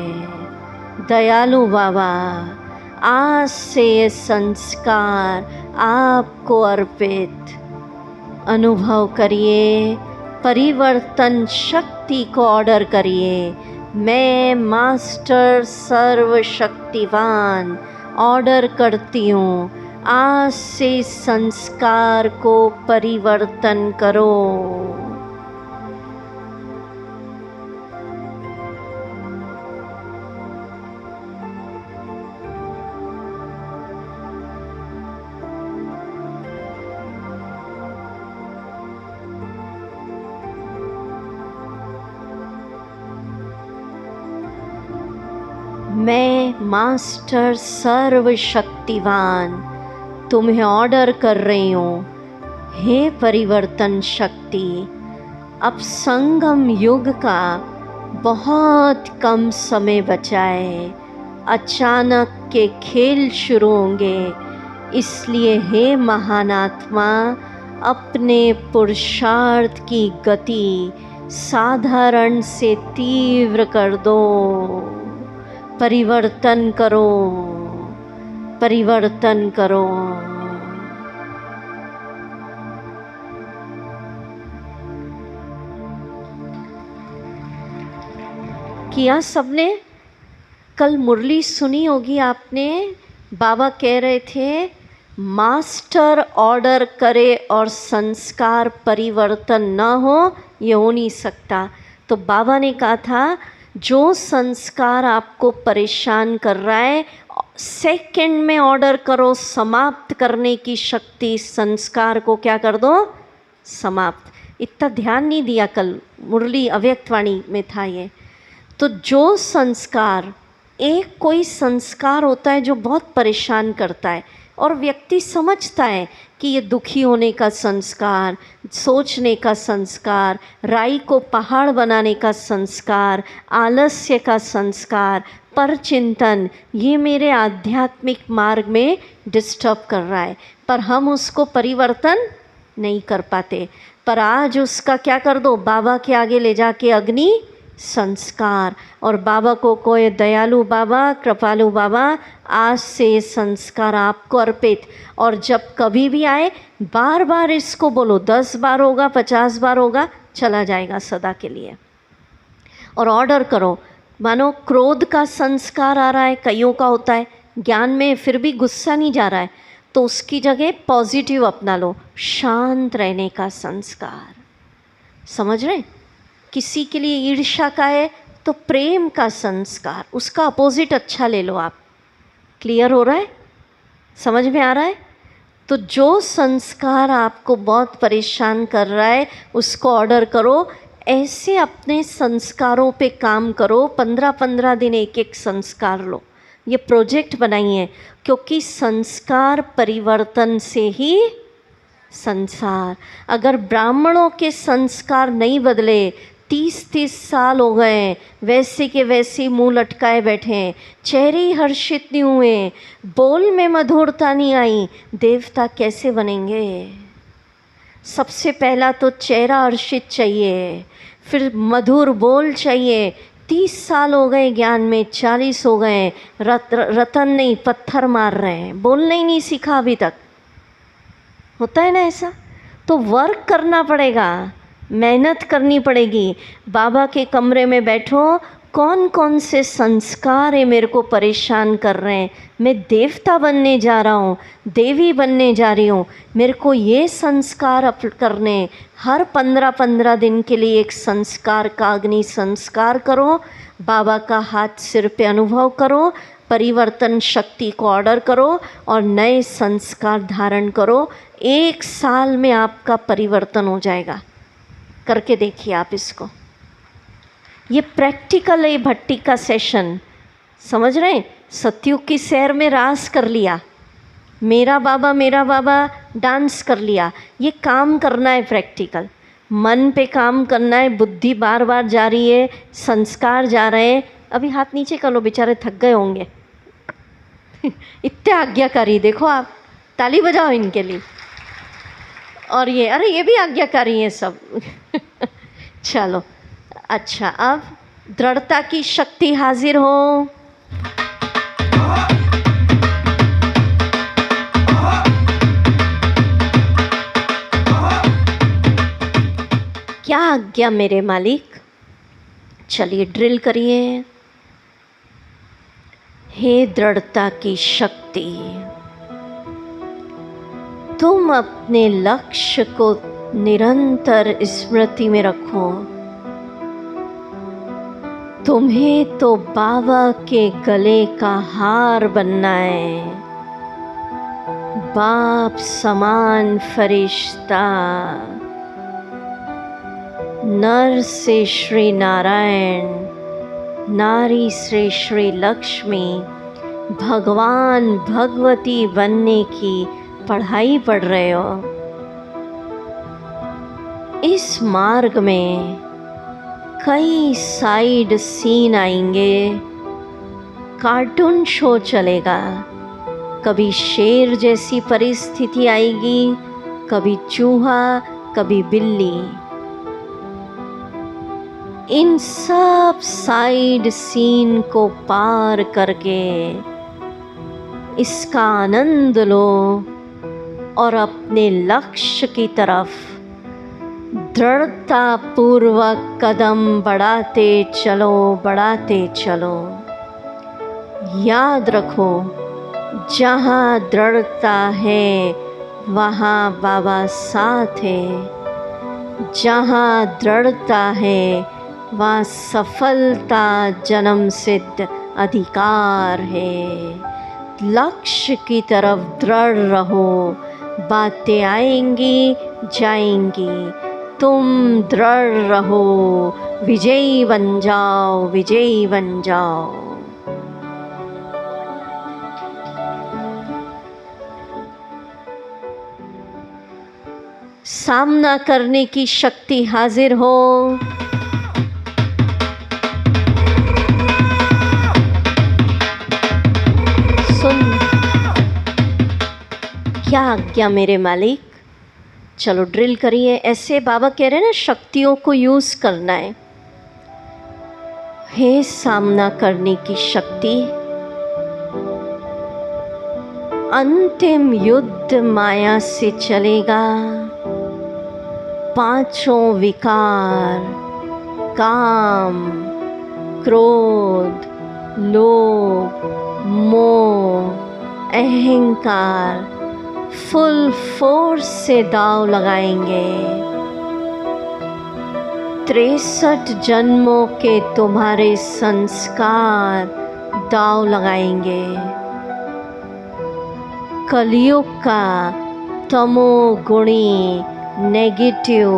दयालु बाबा, आज से ये संस्कार आपको अर्पित। अनुभव करिए, परिवर्तन शक्ति को ऑर्डर करिए। मैं मास्टर सर्वशक्तिवान ऑर्डर करती हूँ, आज से संस्कार को परिवर्तन करो। मैं मास्टर सर्वशक्तिवान तुम्हें ऑर्डर कर रही हूँ, हे परिवर्तन शक्ति, अब संगम युग का बहुत कम समय बचा है। अचानक के खेल शुरू होंगे, इसलिए हे महान आत्मा, अपने पुरुषार्थ की गति साधारण से तीव्र कर दो। परिवर्तन करो, परिवर्तन करो। किया सबने? कल मुरली सुनी होगी आपने, बाबा कह रहे थे मास्टर ऑर्डर करे और संस्कार परिवर्तन ना हो, ये हो नहीं सकता। तो बाबा ने कहा था जो संस्कार आपको परेशान कर रहा है, सेकंड में ऑर्डर करो, समाप्त करने की शक्ति संस्कार को क्या कर दो, समाप्त। इतना ध्यान नहीं दिया कल, मुरली अव्यक्तवाणी में था ये। तो जो संस्कार, एक कोई संस्कार होता है जो बहुत परेशान करता है और व्यक्ति समझता है कि ये दुखी होने का संस्कार, सोचने का संस्कार, राई को पहाड़ बनाने का संस्कार, आलस्य का संस्कार, परचिंतन, ये मेरे आध्यात्मिक मार्ग में डिस्टर्ब कर रहा है, पर हम उसको परिवर्तन नहीं कर पाते। पर आज उसका क्या कर दो, बाबा के आगे ले जाके अग्नि संस्कार। और बाबा को कोई दयालु बाबा, कृपालु बाबा, आज से ये संस्कार आपको अर्पित। और जब कभी भी आए बार बार इसको बोलो, 10 बार होगा, 50 बार होगा, चला जाएगा सदा के लिए। और ऑर्डर करो, मानो क्रोध का संस्कार आ रहा है, कईयों का होता है ज्ञान में, फिर भी गुस्सा नहीं जा रहा है, तो उसकी जगह पॉजिटिव अपना लो, शांत रहने का संस्कार। समझ रहे? किसी के लिए ईर्ष्या का है तो प्रेम का संस्कार, उसका अपोजिट अच्छा ले लो आप। क्लियर हो रहा है? समझ में आ रहा है? तो जो संस्कार आपको बहुत परेशान कर रहा है उसको ऑर्डर करो। ऐसे अपने संस्कारों पे काम करो, 15-15 दिन एक एक संस्कार लो। ये प्रोजेक्ट बनाइए, क्योंकि संस्कार परिवर्तन से ही संसार। अगर ब्राह्मणों के संस्कार नहीं बदले, 30-30 साल हो गए वैसे के वैसे मुंह लटकाए बैठे हैं, चेहरे ही हर्षित नहीं हुए, बोल में मधुरता नहीं आई, देवता कैसे बनेंगे? सबसे पहला तो चेहरा हर्षित चाहिए, फिर मधुर बोल चाहिए। 30 साल हो गए ज्ञान में, 40 हो गए, रतन नहीं पत्थर मार रहे हैं, बोलना ही नहीं सीखा अभी तक। होता है ना ऐसा? तो वर्क करना पड़ेगा, मेहनत करनी पड़ेगी। बाबा के कमरे में बैठो, कौन कौन से संस्कार है मेरे को परेशान कर रहे हैं, मैं देवता बनने जा रहा हूँ, देवी बनने जा रही हूँ, मेरे को ये संस्कार करने। हर 15-15 दिन के लिए एक संस्कार का अग्नि संस्कार करो, बाबा का हाथ सिर पे अनुभव करो, परिवर्तन शक्ति को ऑर्डर करो और नए संस्कार धारण करो। 1 साल में आपका परिवर्तन हो जाएगा। करके देखिए आप इसको। ये प्रैक्टिकल है भट्टी का सेशन, समझ रहे हैं? सतयुग की सैर में रास कर लिया, मेरा बाबा डांस कर लिया। ये काम करना है प्रैक्टिकल, मन पे काम करना है। बुद्धि बार बार जा रही है, संस्कार जा रहे हैं। अभी हाथ नीचे कर लो, बेचारे थक गए होंगे इतने आज्ञाकारी, देखो आप, ताली बजाओ इनके लिए। और ये, अरे ये भी आज्ञाकारी हैं सब चलो अच्छा, अब दृढ़ता की शक्ति हाजिर हो। क्या आज्ञा मेरे मालिक? चलिए ड्रिल करिए। हे दृढ़ता की शक्ति, तुम अपने लक्ष्य को निरंतर स्मृति में रखो। तुम्हें तो बाबा के गले का हार बनना है, बाप समान फरिश्ता। नर से श्री नारायण, नारी से श्री लक्ष्मी, भगवान भगवती बनने की पढ़ाई पढ़ रहे हो। इस मार्ग में कई साइड सीन आएंगे, कार्टून शो चलेगा, कभी शेर जैसी परिस्थिति आएगी, कभी चूहा, कभी बिल्ली। इन सब साइड सीन को पार करके इसका आनंद लो और अपने लक्ष्य की तरफ दृढ़ता पूर्वक कदम बढ़ाते चलो, बढ़ाते चलो। याद रखो, जहाँ दृढ़ता है वहाँ बाबा साथ है, जहाँ दृढ़ता है वहाँ सफलता जन्म सिद्ध अधिकार है। लक्ष्य की तरफ दृढ़ रहो, बातें आएंगी जाएंगी, तुम दृढ़ रहो, विजयी बन जाओ, विजयी बन जाओ। सामना करने की शक्ति हाजिर हो। सुन, क्या आज्ञा मेरे मालिक? चलो ड्रिल करिए। ऐसे बाबा कह रहे हैं ना, शक्तियों को यूज़ करना है। हे सामना करने की शक्ति, अंतिम युद्ध माया से चलेगा। पांचों विकार, काम, क्रोध, लोभ, मोह, अहंकार फुल फोर्स से दांव लगाएंगे। 63 जन्मों के तुम्हारे संस्कार दांव लगाएंगे। कलयुग का तमोगुणी, नेगेटिव,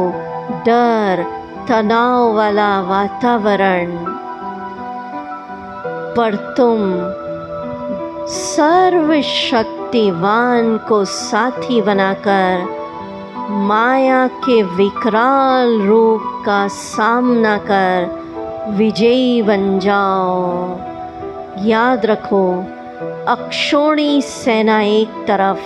डर, तनाव वाला वातावरण पर तुम सर्वशक्तिवान को साथी बनाकर माया के विकराल रूप का सामना कर विजयी बन जाओ। याद रखो, अक्षोणी सेना एक तरफ,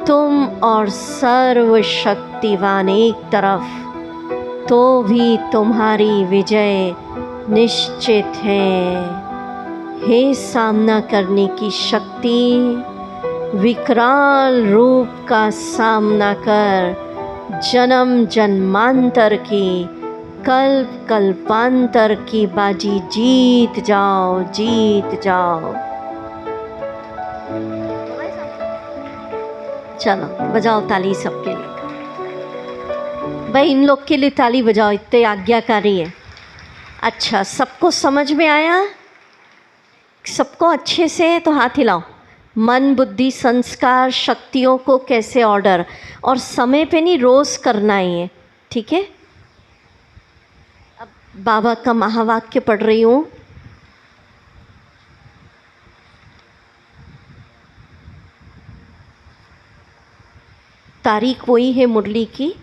तुम और सर्वशक्तिवान एक तरफ, तो भी तुम्हारी विजय निश्चित है। हे सामना करने की शक्ति, विकराल रूप का सामना कर जन्म जन्मांतर की, कल्प कल्पांतर की बाजी जीत जाओ, जीत जाओ। चलो बजाओ ताली सबके लिए। भाई इन लोग के लिए ताली बजाओ, इतने आज्ञाकारी है। अच्छा, सबको समझ में आया? सबको अच्छे से तो हाथ हिलाओ। मन, बुद्धि, संस्कार, शक्तियों को कैसे ऑर्डर, और समय पे नहीं, रोज़ करना ही है, ठीक है? अब बाबा का महावाक्य पढ़ रही हूँ। तारीख वही है मुरली की।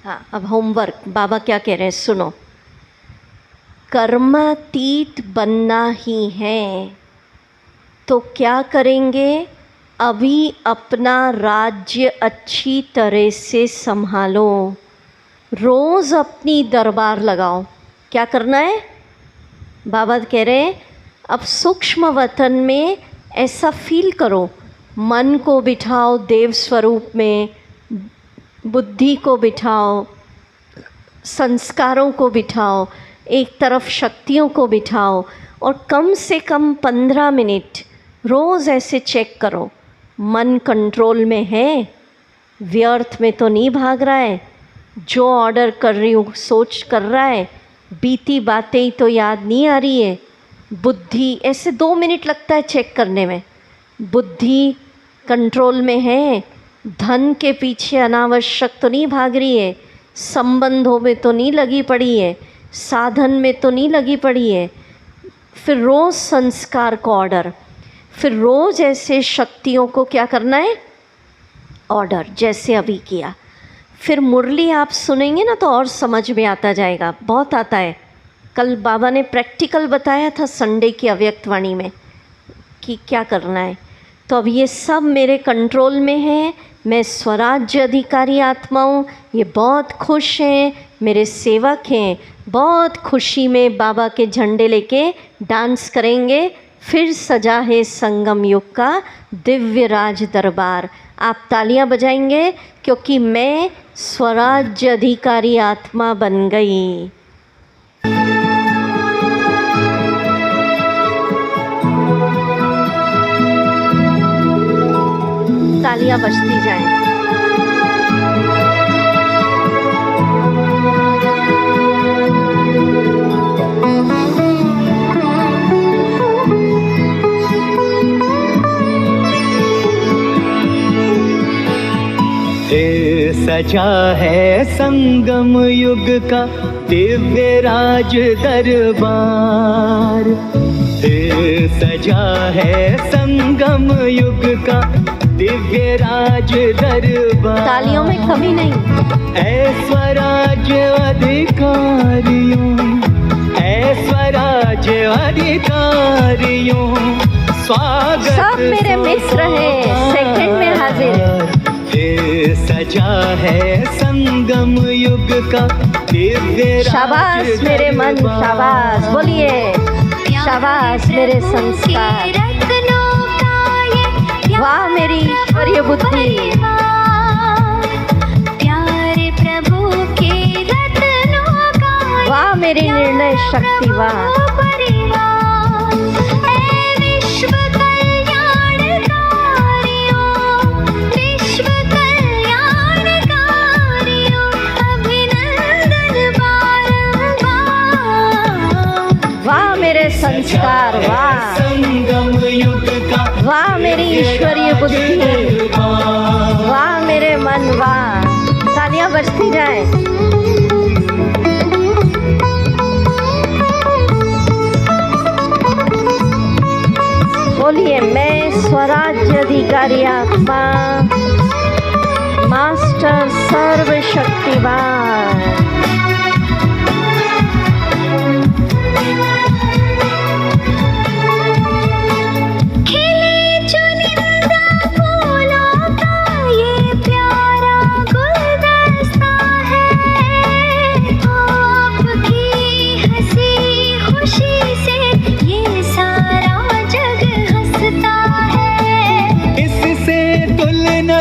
हाँ, अब होमवर्क बाबा क्या कह रहे हैं सुनो। कर्मातीत बनना ही है तो क्या करेंगे? अभी अपना राज्य अच्छी तरह से संभालो, रोज़ अपनी दरबार लगाओ। क्या करना है? बाबा कह रहे हैं अब सूक्ष्म वतन में ऐसा फील करो, मन को बिठाओ देव स्वरूप में, बुद्धि को बिठाओ, संस्कारों को बिठाओ, एक तरफ शक्तियों को बिठाओ, और कम से कम 15 मिनट रोज़ ऐसे चेक करो, मन कंट्रोल में है, व्यर्थ में तो नहीं भाग रहा है, जो ऑर्डर कर रही हूँ सोच कर रहा है, बीती बातें ही तो याद नहीं आ रही है, बुद्धि ऐसे 2 मिनट लगता है चेक करने में, बुद्धि कंट्रोल में है, धन के पीछे अनावश्यक तो नहीं भाग रही है, संबंधों में तो नहीं लगी पड़ी है, साधन में तो नहीं लगी पड़ी है। फिर रोज़ संस्कार को ऑर्डर, फिर रोज़ ऐसे शक्तियों को क्या करना है? ऑर्डर, जैसे अभी किया। फिर मुरली आप सुनेंगे ना तो और समझ में आता जाएगा, बहुत आता है। कल बाबा ने प्रैक्टिकल बताया था संडे की अव्यक्त वाणी में कि क्या करना है। तो अब ये सब मेरे कंट्रोल में है, मैं स्वराज्य अधिकारी आत्मा हूँ, ये बहुत खुश हैं, मेरे सेवक हैं, बहुत खुशी में बाबा के झंडे लेके डांस करेंगे। फिर सजा है संगम युग का दिव्य राज दरबार। आप तालियां बजाएंगे क्योंकि मैं स्वराज्य अधिकारी आत्मा बन गई। तालियां बजती जाएं। सजा है संगम युग का दिव्य राज दरबार, सजा है संगम युग का दिव्य राज दरबार, तालियों में कमी नहीं। ऐश्वर्य अधिकारियों, ऐश्वर्य अधिकारियों, स्वागत सब मेरे मित्र हैं, सेकंड में हाजिर। फिर सजा है संगम युग का दिव्य शाबाश राज मेरे मन, दरबार। शाबाश बोलिए, शाबाश मेरे संस्कार। वाह मेरी ईश्वरीय बुद्धि, प्यारे प्रभु के रत्नों का वाह मेरी निर्णय शक्ति, वाह विश्व कल्याणकारियों, विश्व कल्याणकारियों, अभिनंदन बारंबार। वाह मेरे संस्कार, वाह संगम युग का वाह मेरी ईश्वरीय बुद्धि, वाह मेरे मन, वाह। तालियां बजती जाए। बोलिए, मैं स्वराज्य अधिकारी आत्मा, मास्टर सर्वशक्तिवान।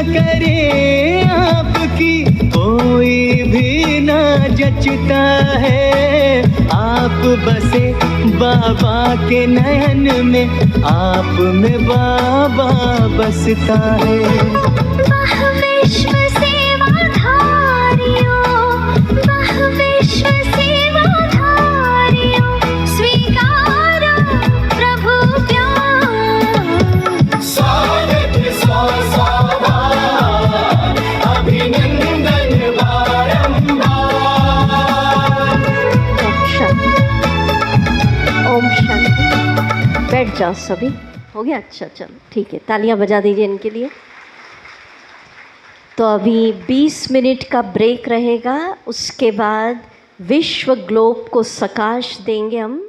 करे आपकी कोई भी ना जचता है, आप बसे बाबा के नयन में, आप में बाबा बसता है। विश्व सेवाधारियों, विश्व सेवाधारियों, स्वीकारो प्रभु प्यार। स्वागत अभिनंदन बारंबार। ओम शांति। बैठ जाओ सभी, हो गया? अच्छा चलो ठीक है, तालियां बजा दीजिए इनके लिए। तो अभी 20 मिनट का ब्रेक रहेगा, उसके बाद विश्व ग्लोब को प्रकाश देंगे हम।